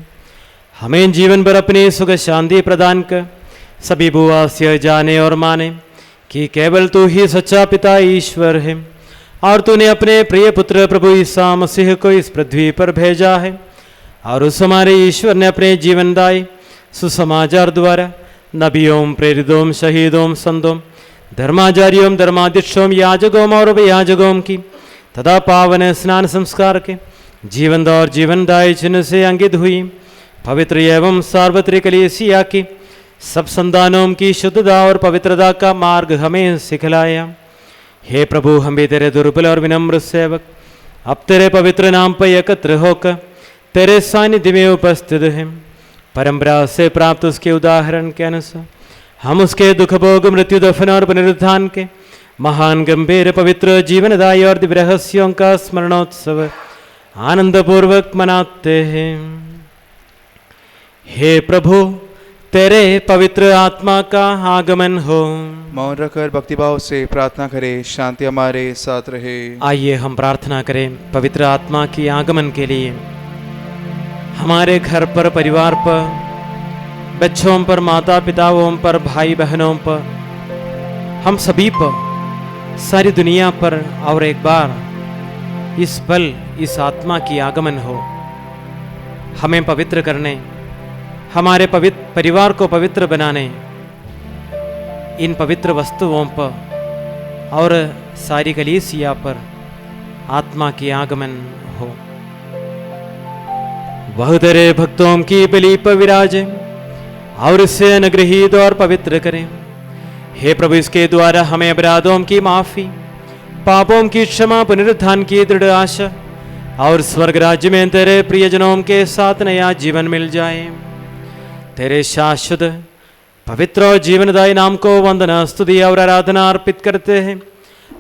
हमें जीवन भर अपनी सुख शांति प्रदान कर सभी बुआ से जाने और माने कि केवल तू ही सच्चा पिता ईश्वर है, और तूने अपने प्रिय पुत्र प्रभु ईसा मसीह को इस पृथ्वी पर भेजा है, और उस हमारे ईश्वर ने अपने जीवनदायी सुसमाचार द्वारा नबियों, प्रेरितों, शहीदों, संतों, धर्माचार्यों, धर्माध्यक्षों, याजकों और याजकों की तथा पावन स्नान संस्कार के जीवन और जीवनदायी चिन्ह से अंकित हुई पवित्र एवं सार्वत्रिक कलीसिया की सब संतानों की शुद्धता और पवित्रता का मार्ग हमें सिखलाया। हे प्रभु, हम भी तेरे दुर्बल और विनम्र सेवक अब तेरे पवित्र नाम पर एकत्र होकर तेरे सानिध्य में उपस्थित हैं। परंपरा से प्राप्त उसके उदाहरण के अनुसार हम उसके दुख भोग, मृत्यु, दफन और पुनरुत्थान के महान गंभीर पवित्र जीवनदायी और दिव्य रहस्यों का स्मरणोत्सव आनंद पूर्वक मनाते हैं। हे प्रभु, तेरे पवित्र आत्मा का आगमन हो। मौन रखकर भक्तिभाव से प्रार्थना करें, शांति हमारे साथ रहे। आइए हम प्रार्थना करें पवित्र आत्मा की आगमन के लिए। हमारे घर पर, परिवार पर, बच्चों पर, माता पिताओं पर, भाई बहनों पर, हम सभी पर, सारी दुनिया पर और एक बार इस पल इस आत्मा की आगमन हो। हमें पवित्र करने, हमारे पवित्र परिवार को पवित्र बनाने, इन पवित्र वस्तुओं पर और सारी कलीसिया पर आत्मा की आगमन हो। वह तेरे भक्तों की बलि पर विराजे और इसे अनुग्रहीत और पवित्र करें। हे प्रभु, इसके द्वारा हमें अपराधों की माफी, पापों की क्षमा, पुनरुत्थान की दृढ़ आशा और स्वर्ग राज्य में तेरे प्रियजनों के साथ नया जीवन मिल जाए। तेरे शाश्वत पवित्र और जीवनदायी नाम को वंदना स्तुति और आराधना अर्पित करते हैं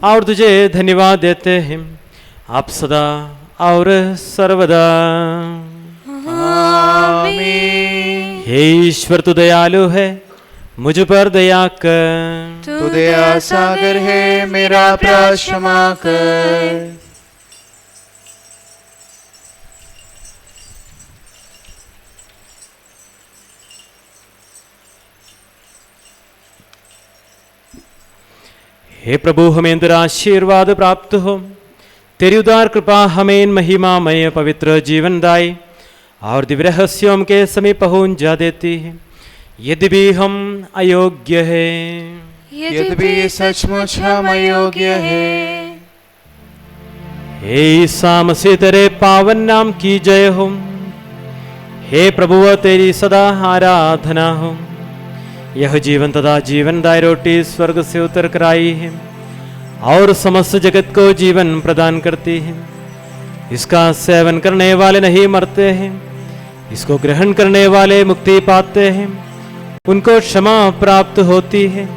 और तुझे धन्यवाद देते हैं, आप सदा और सर्वदा। आमीन। हे ईश्वर, तू दयालु है, मुझ पर दया कर। तू तू दया सागर है, मेरा अपराध क्षमा कर। हे प्रभु, हमें तेरा आशीर्वाद प्राप्त हो। तेरी उदार कृपा हमें इन महिमामय पवित्र जीवनदायी और दिव्य रहस्यों के समीप पहुंचा देती है। यदि भी हम अयोग्य हैं, यद्यपि सचमुच हम अयोग्य हैं। हे ईसा मसीह, तेरे पावन नाम की जय हो। हे प्रभु, तेरी सदा आराधना हो। यह जीवन तथा जीवनदायी रोटी स्वर्ग से उतर कर आई है और समस्त जगत को जीवन प्रदान करती है। इसका सेवन करने वाले नहीं मरते हैं, इसको ग्रहण करने वाले मुक्ति पाते हैं। उनको क्षमा प्राप्त होती है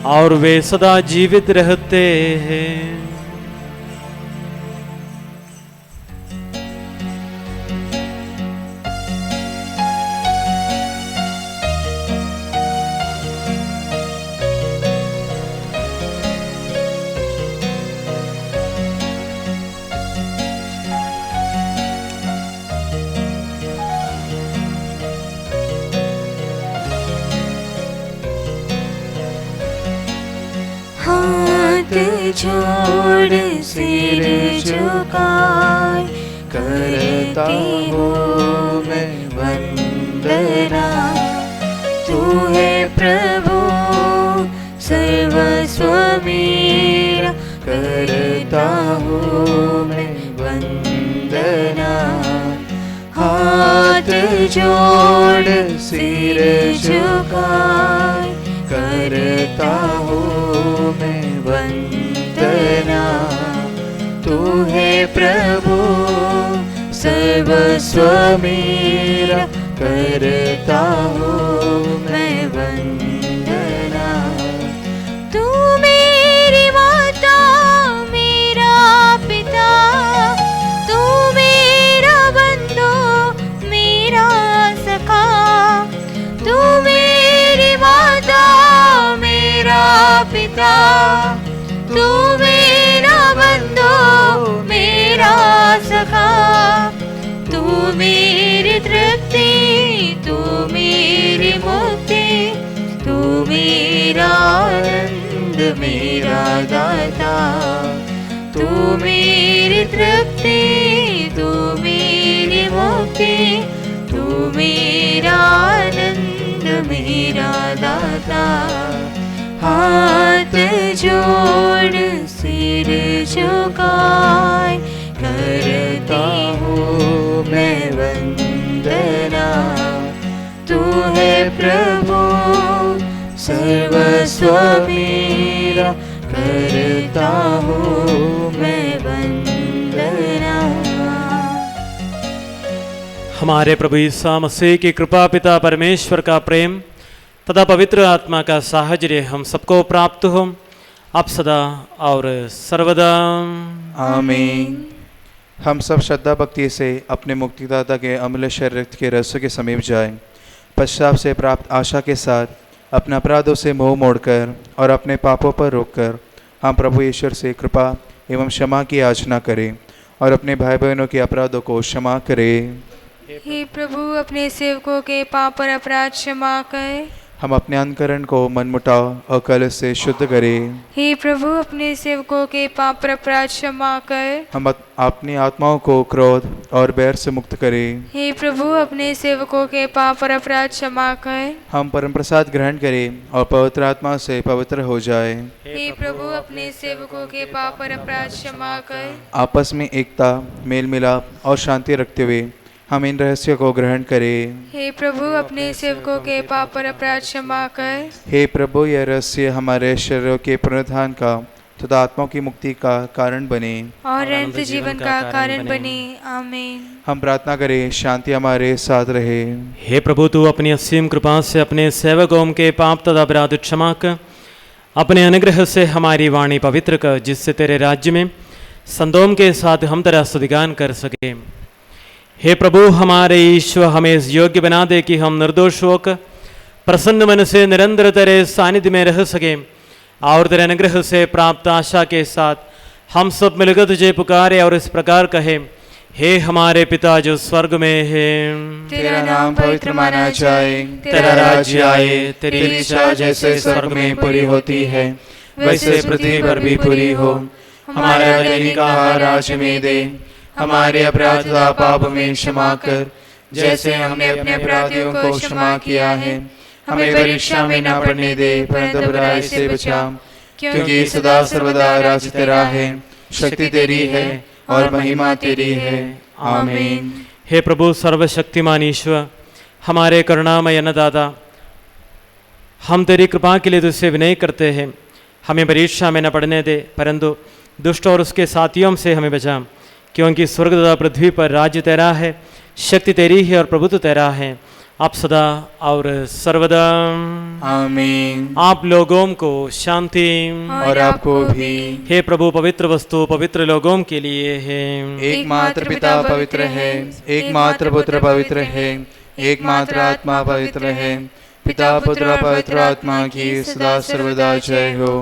और वे सदा जीवित रहते हैं। हाथ जोड़ सिर झुकाए करती हूँ मैं वंदना। तू है प्रभु सर्वस्व मेरा, करता हूँ मैं वंदना। हाथ जोड़ सिर झुकाए करता हूँ मैं वंदना। तू है प्रभु सर्वस्व मेरा, करता हूँ मैं वंदना। तू मेरी माता मेरा पिता, तू मेरा बंधु मेरा सखा। तू मेरी माता मेरा पिता, तू मेरा बंधु मेरा सखा। तू मेरी तृप्ति, तू मेरी मुक्ति, तू मेरा आनंद मेरा दाता। तू मेरी तृप्ति, तू मेरी मुक्ति, तू मेरा आनंद मेरा दाता। हाथ जोड़ सिर झुकाए करता हूँ मैं वंदना। तू है प्रभु सर्वस्व मेरा, करता हूँ मैं वंदना। हमारे प्रभु यीशु मसीह की कृपा, पिता परमेश्वर का प्रेम तथा पवित्र आत्मा का साहचर्य हम सबको प्राप्त हो, अब सदा और सर्वदा। आमीन। हम सब श्रद्धा भक्ति से अपने मुक्तिदाता के अमूल्य शरीर के रस्सों के समीप जाएं। पश्चात से प्राप्त आशा के साथ अपने अपराधों से मुंह मोड़कर और अपने पापों पर रोककर हम प्रभु ईश्वर से कृपा एवं क्षमा की याचना करें और अपने भाई बहनों के अपराधों को क्षमा करें। हे प्रभु, अपने सेवकों के पाप और अपराध क्षमा कर। हम अपने अंतकरण को मनमुटाव और कलह से शुद्ध करें। हे प्रभु, अपने सेवकों के पाप और अपराध क्षमा कर। हम अपनी आत्माओं को क्रोध और बैर से मुक्त करें। हे प्रभु, अपने सेवकों के पाप और अपराध क्षमा कर। हम परम प्रसाद ग्रहण करें और पवित्र आत्मा से पवित्र हो जाएं। हे प्रभु, अपने सेवकों के पाप और अपराध क्षमा कर। आपस में एकता, मेल मिलाप और शांति रखते हुए हम इन रहस्यों को ग्रहण करें। हे प्रभु, अपने सेवकों के पाप और अपराध क्षमा कर। हे प्रभु, यह रहस्य हमारे शरीरों के पुनरुत्थान का तथा आत्माओं की मुक्ति का कारण बने और अनंत जीवन का कारण बने। आमीन। हम प्रार्थना करें, शांति हमारे साथ रहे। हे प्रभु, तू अपनी असीम कृपा से अपने सेवकों के पाप तथा अपराध क्षमा कर, अपने अनुग्रह से हमारी वाणी पवित्र कर, जिससे तेरे राज्य में संतों के साथ हम तेरा स्तुतिगान कर सके। हे प्रभु हमारे ईश्वर, हमें इस योग्य बना दे कि हम निर्दोष होकर प्रसन्न मन से निरंतर तेरे सानिध्य में रह सके, और तेरे अनुग्रह से प्राप्त आशा के साथ हम सब मिलकर तुझे पुकारे और इस प्रकार कहे, हे हमारे पिता जो स्वर्ग में है, तेरा नाम पवित्र माना जाए, तेरा राज्य आए, तेरी इच्छा जैसे स्वर्ग में पूरी होती है वैसे पृथ्वी पर भी पूरी हो। हमारा दैनिक आहार आज हमें दे, हमारे अपराध तथा पाप में क्षमा कर, जैसे हमने अपने अपराधियों को क्षमा किया है। हमें परीक्षा में न पड़ने दे, परंतु बुराई से बचा, क्योंकि सदा सर्वदा राज्य तेरा है, शक्ति तेरी है और महिमा तेरी है। आमीन। हे प्रभु सर्वशक्तिमान ईश्वर, हमारे करुणामय अन्नदाता, हम तेरी कृपा के लिए तुझसे विनय करते हैं। हमें परीक्षा में न पड़ने दे, परंतु दुष्ट और उसके साथियों से हमें बचा, क्योंकि स्वर्ग तथा पृथ्वी पर राज्य तेरा है, शक्ति तेरी है और प्रभुत्व तेरा है, आप सदा और सर्वदा। आमीन। आप लोगों को शांति और आपको भी। हे प्रभु, पवित्र वस्तु पवित्र लोगों के लिए है। एकमात्र पिता पवित्र है, एकमात्र पुत्र पवित्र है, एकमात्र आत्मा पवित्र है। पिता पुत्र पवित्र आत्मा की सदा सर्वदा जय हो।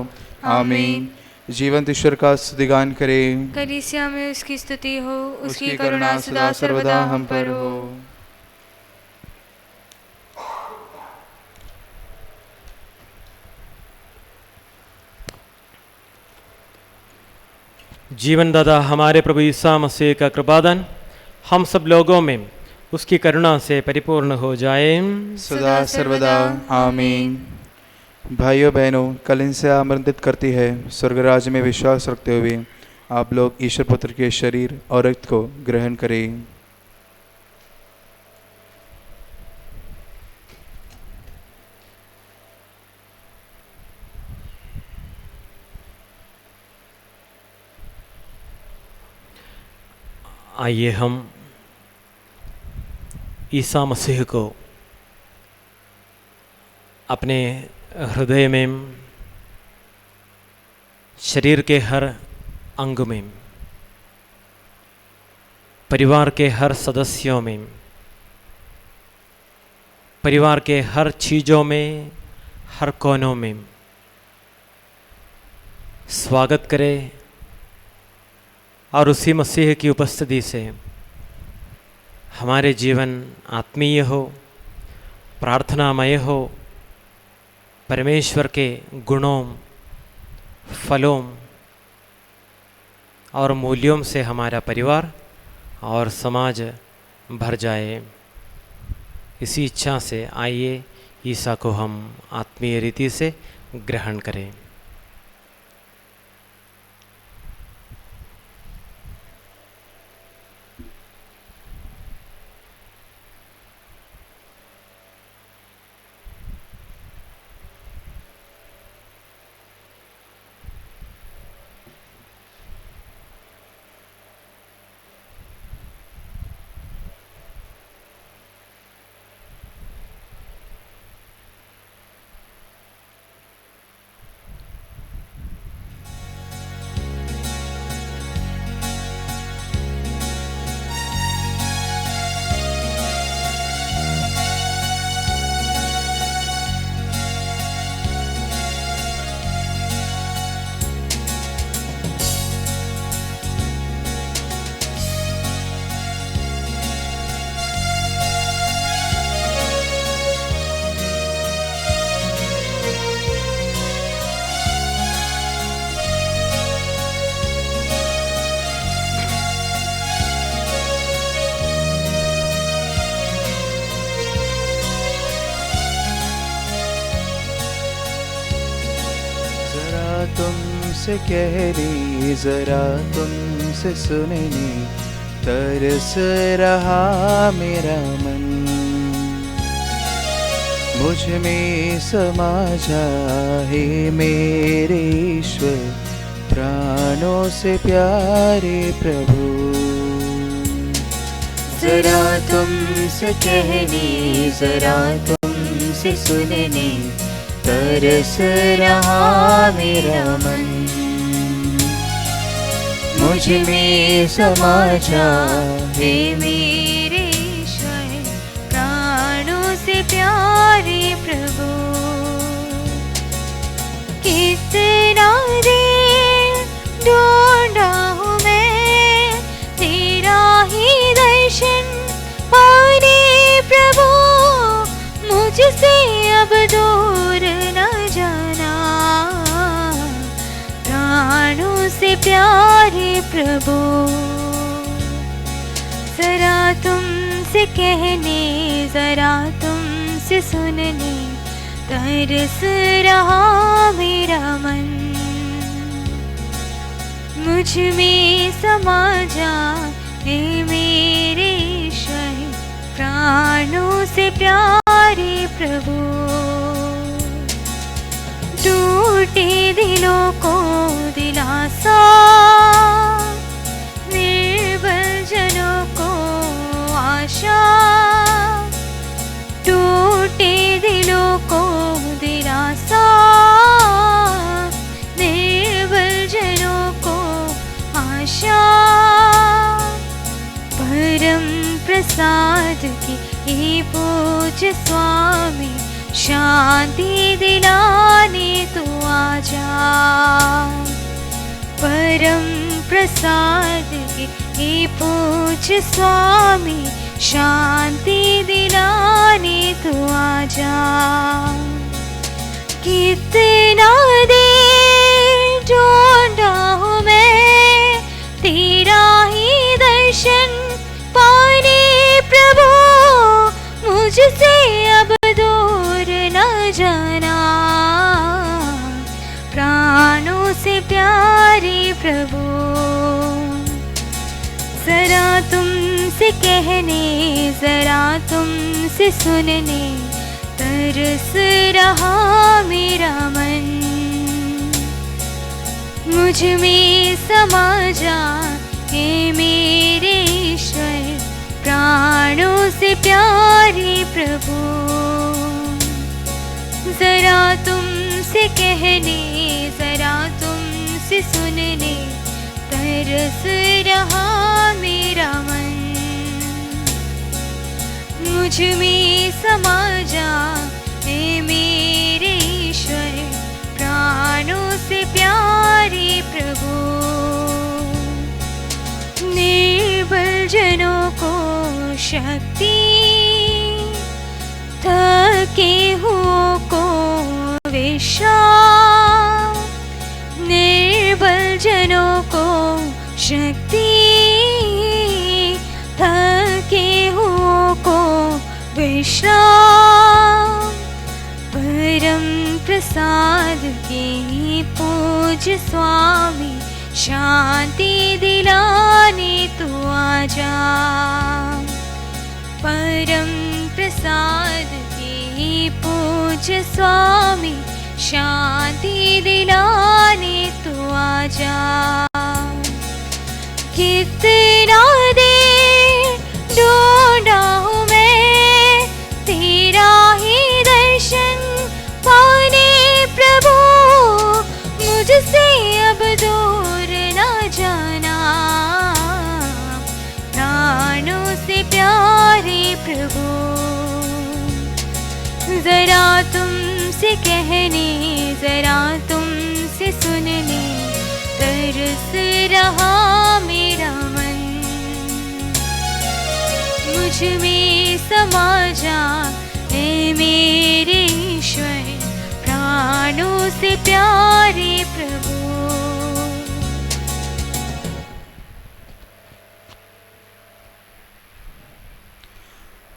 आमीन। जीवंत ईश्वर का स्तुतिगान करें, कलीसिया में उसकी स्तुति हो, उसकी करुणा सदा सर्वदा हम पर हो। जीवन दाता हमारे प्रभु ईसा मसीह का कृपादान हम सब लोगों में उसकी करुणा से परिपूर्ण हो जाए सदा सर्वदा। आमीन। भाइयों बहनों, कल इनसे आमंत्रित करती है स्वर्ग राज्य में विश्वास रखते हुए आप लोग ईश्वर पुत्र के शरीर और रक्त को ग्रहण करें। आइए हम ईसा मसीह को अपने हृदय में, शरीर के हर अंग में, परिवार के हर सदस्यों में, परिवार के हर चीज़ों में, हर कोनों में स्वागत करें और उसी मसीह की उपस्थिति से हमारे जीवन आत्मीय हो, प्रार्थनामय हो, परमेश्वर के गुणों, फलों और मूल्यों से हमारा परिवार और समाज भर जाए। इसी इच्छा से आइए ईसा को हम आत्मीय रीति से ग्रहण करें। तुमसे कह ली, जरा तुमसे सुनने तरस रहा मेरा मन, मुझ में समा जा हे मेरे ईश्वर, प्राणों से प्यारे प्रभु। जरा तुमसे कहने, जरा तुमसे सुनने, तरस रहा मेरा मन। मुझ में समा जा हे मेरे ईश्वर, प्राणों से प्यारे प्रभु। कितना देर ढूंढा हूँ मैं तेरा ही दर्शन पाने प्रभु। मुझसे अब दूर न जाना, प्राणों से प्यारे प्रभु। जरा तुमसे कहने, जरा तुमसे सुनने, तरस रहा मेरा मन। मुझ में समा जा हे मेरे ईश्वर, प्राणों से प्यारे प्रभु। टूटे दिलों को दिलासा, निर्बल जनों को आशा। टूटे दिलों को दिलासा, निर्बल जनों को आशा। परम प्रसाद की हे पूज्य स्वामी, शांति दिलाने तू आजा। परम प्रसाद की हे पूज्य स्वामी, शांति दिलाने तू आजा। कितना देर ढूंढा हूँ मैं तेरा ही दर्शन पाने प्रभु। मुझसे अब दूर न जाना, प्राणों से प्यारे प्रभु। जरा तुमसे कहने, जरा तुमसे सुनने, तरस रहा मेरा मन। मुझ में समा जा हे मेरे ईश्वर, प्राणों से प्यारे प्रभु। जरा तुमसे कहने, जरा तुमसे सुनने, तरस रहा मेरा मन। मुझ में समा जा हे मेरे ईश्वर, प्राणों से प्यारे प्रभु। निर्बल जनों को शक्ति, थके हुओं को विश्राम। निर्बल जनों को शक्ति, थके हुओं को विश्राम। परम प्रसाद के पूज्य स्वामी, शांति दिलाने तू आजा। परम प्रसाद के पूज्य स्वामी, शांति दिलाने तू आजा। कितना देर ढूंढा हूँ मैं तेरा ही दर्शन पाने प्रभु। मुझसे अब दूर न जाना, प्राणों से प्यारे प्रभु। जरा तुमसे कहने, जरा तुमसे सुनने, तरस रहा मेरा मन। मुझ में समा जा ऐ मेरे ईश्वर, प्राणों से प्यारे प्रभु।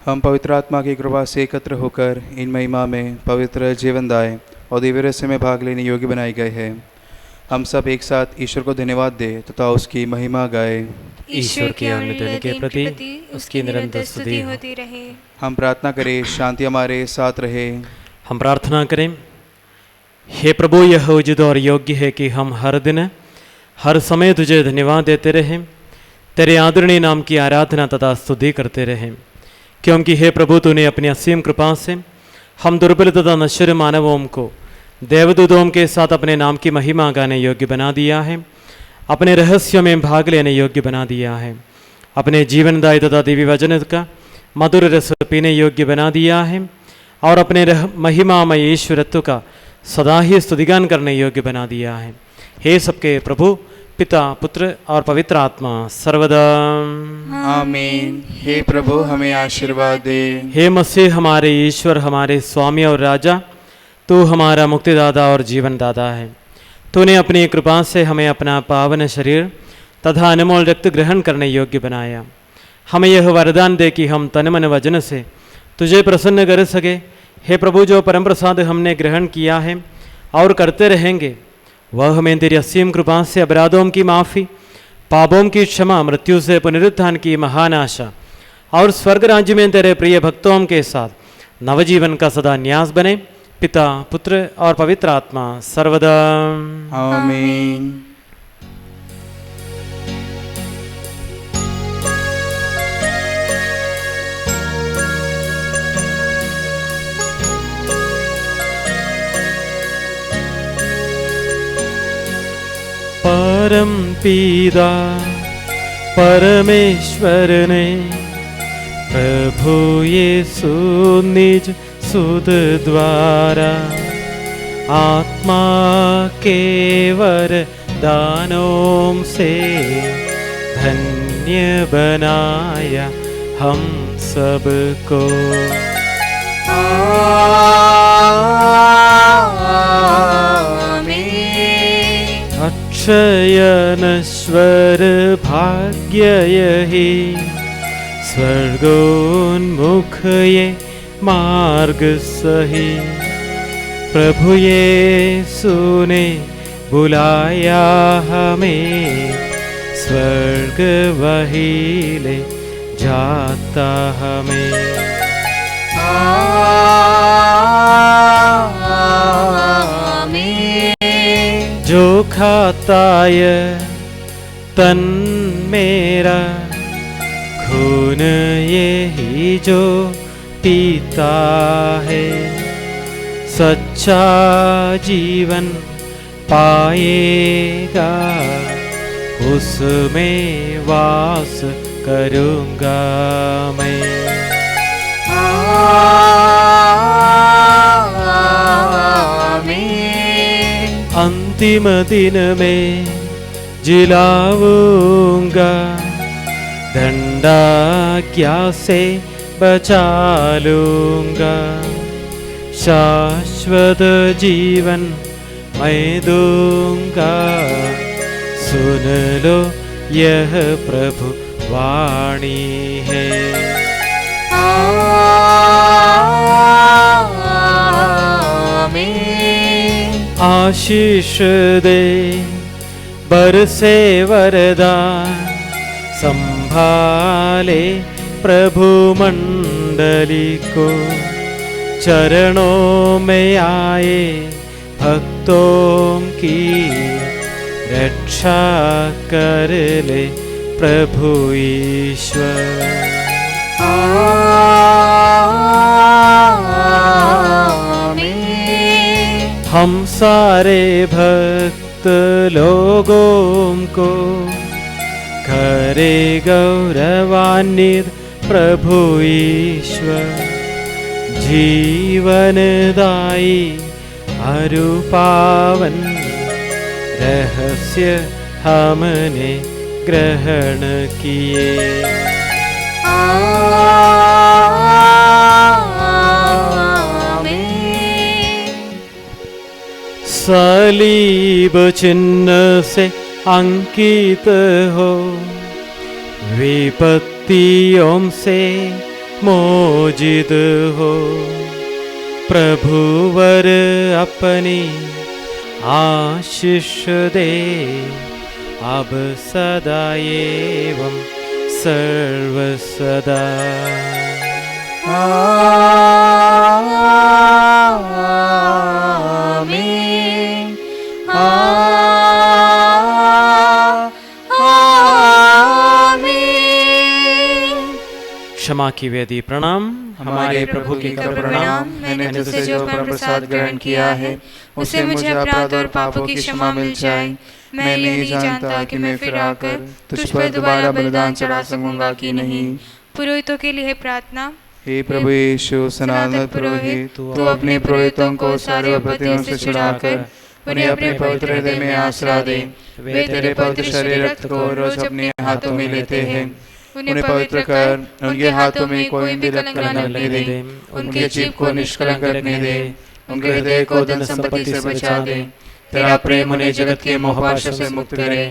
हम पवित्र आत्मा की कृपा से एकत्र होकर इन महिमा में पवित्र जीवनदाय और दिव्य रहस्य में भाग लेने योग्य बनाए गए हैं। हम सब एक साथ ईश्वर को धन्यवाद दें तथा उसकी महिमा गाए। ईश्वर के अनुग्रह के प्रति उसकी निरंतर स्तुति होती रहे। हम प्रार्थना करें शांति हमारे साथ रहे। हम प्रार्थना करें, हे प्रभु, यह उचित और योग्य है कि हम हर दिन हर समय तुझे धन्यवाद देते रहें, तेरे आदरणीय नाम की आराधना तथा स्तुति करते रहें, क्योंकि हे प्रभु तूने अपनी असीम कृपा से हम दुर्बल तथा नश्वर मानवों को देवदूतों के साथ अपने नाम की महिमा गाने योग्य बना दिया है, अपने रहस्यों में भाग लेने योग्य बना दिया है, अपने जीवनदायी तथा दिव्य वचन का मधुर रस पीने योग्य बना दिया है और अपने महिमामय ईश्वरत्व का सदा ही स्तुतिगान करने योग्य बना दिया है। हे सबके प्रभु पिता पुत्र और पवित्र आत्मा सर्वदा आमीन। हे प्रभु हमें आशीर्वाद दे। हे मसीह हमारे ईश्वर, हमारे स्वामी और राजा, तू हमारा मुक्तिदाता और जीवन दाता है। तूने अपनी कृपा से हमें अपना पावन शरीर तथा अनमोल रक्त ग्रहण करने योग्य बनाया। हमें यह वरदान दे कि हम तन मन वचन से तुझे प्रसन्न कर सके। हे प्रभु, जो परम प्रसाद हमने ग्रहण किया है और करते रहेंगे, वह हमें तेरी असीम कृपा से अपराधों की माफ़ी, पापों की क्षमा, मृत्यु से पुनरुत्थान की महान आशा और स्वर्ग राज्य में तेरे प्रिय भक्तों के साथ नवजीवन का सदा न्यास बने। पिता पुत्र और पवित्र आत्मा सर्वदा आमीन। परम पिता परमेश्वर ने प्रभु यीशु निज सुध द्वारा आत्मा के वरदानों से धन्य बनाया हम सबको। अक्षय नश्वर भाग्य यही, स्वर्गोन्मुख ये मार्ग सही। प्रभु यीशु ने बुलाया हमें, स्वर्ग वही ले जाता हमें। जो खाता ये तन मेरा, खून यही जो पीता है, सच्चा जीवन पाएगा, उसमें वास करूँगा मैं। अंतिम दिन में जिलाऊंगा, दंडाज्ञा से बचा लूँगा, शाश्वत जीवन मैं दूँगा। सुन लो यह प्रभु वाणी है। आशीष दे बरसे वरदान, संभाले प्रभु मंडली को। चरणों में आए भक्तों की, रक्षा कर ले प्रभु ईश्वर। हम सारे भक्त लोगों को करे गौरवान्वित प्रभु ईश्वर। जीवनदायी अरु पावन रहस्य हमने ग्रहण किए। सलीब चिन्ह से अंकित हो, विपत्तियों से मोजिद हो। प्रभुवर अपनी आशीष दे, अब सदा एवं सर्वसदा। आमीन। क्षमा की वेदी प्रणाम। हमारे प्रभु की कर प्रणाम। मैंने तुझसे जो परम प्रसाद ग्रहण किया है उससे मुझे अपराध और पापों की क्षमा मिल जाए। मैं ये नहीं जानता कि मैं फिर आकर तुझ पर दोबारा बलिदान चढ़ा सकूंगा कि नहीं। पुरोहितों के लिए प्रार्थना। हे प्रभु यीशु सनातन पुरोहित, तू अपने पुरोहितों को सारे विपत्तियों से छुड़ाकर उन्हें अपने पवित्र हृदय में आसरा दे। वे तेरे पवित्र शरीर रक्त को रोज अपने हाथों में लेते हैं। उन्हें पवित्र कर, उनके हाथों में कोई भी कलंक न लगने दे। उनके जीव को निष्कलंक रखने दे। उनके हृदय को धन संपत्ति से बचा दे। तेरा प्रेम उन्हें जगत के मोहपाशों से मुक्त करे।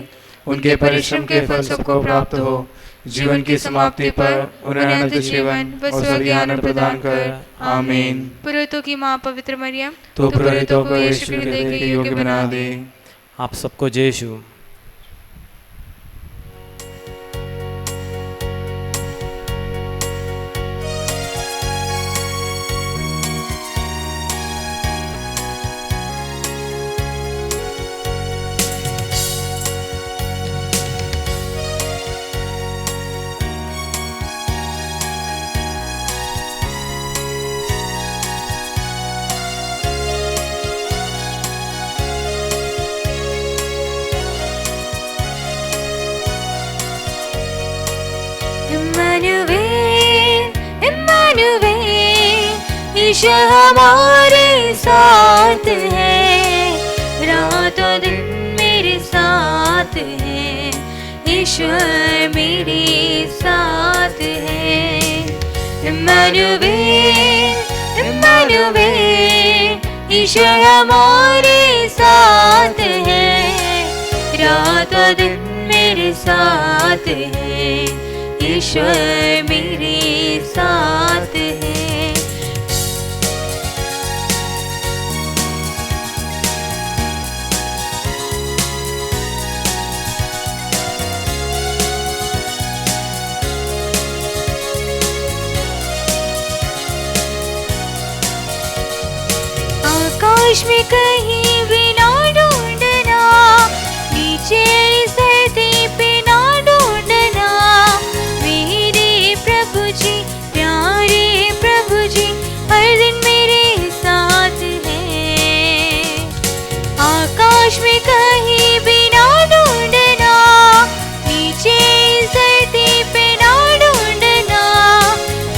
उनके परिश्रम के फल सबको प्राप्त हो। जीवन की समाप्ति पर उन्हें अनंत जीवन व स्वर्गीय आनंद प्रदान कर। आमीन। पुरोहितों की माँ पवित्र मरियम, तो पुरोहितों को यीशु के हृदय के योग्य बना दे। आप सबको जय यीशु। ईशा हमारे साथ है, रातों दिन मेरे साथ है। ईश्वर मेरे साथ है। इम्मानुएल, इम्मानुएल, ईशा हमारे साथ है, रातों दिन मेरे साथ है। ईश्वर मेरे साथ है। आकाश में कहीं भी ना ढूंढना, नीचे इस धरती पे ना ढूंढना। मेरे प्रभु जी, प्यारे प्रभु जी, हर दिन मेरे साथ हैं। आकाश में कहीं भी ना ढूंढना, नीचे इस धरती पे ना ढूंढना।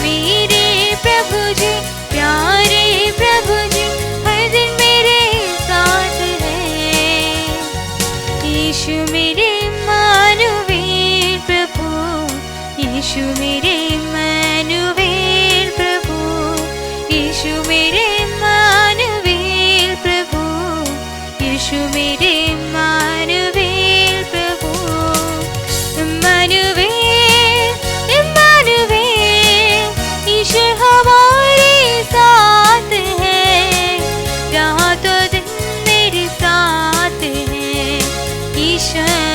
मेरे प्रभु जी, प्यारे प्रभु जी, यीशु मेरे इम्मानुएल प्रभु, यीशु मेरे इम्मानुएल प्रभु, यीशु मेरे इम्मानुएल प्रभु, यीशु मेरे इम्मानुएल प्रभु। इम्मानुएल, इम्मानुएल, यीशु हमारे साथ है, रातों दिन मेरे साथ है। ईश्वर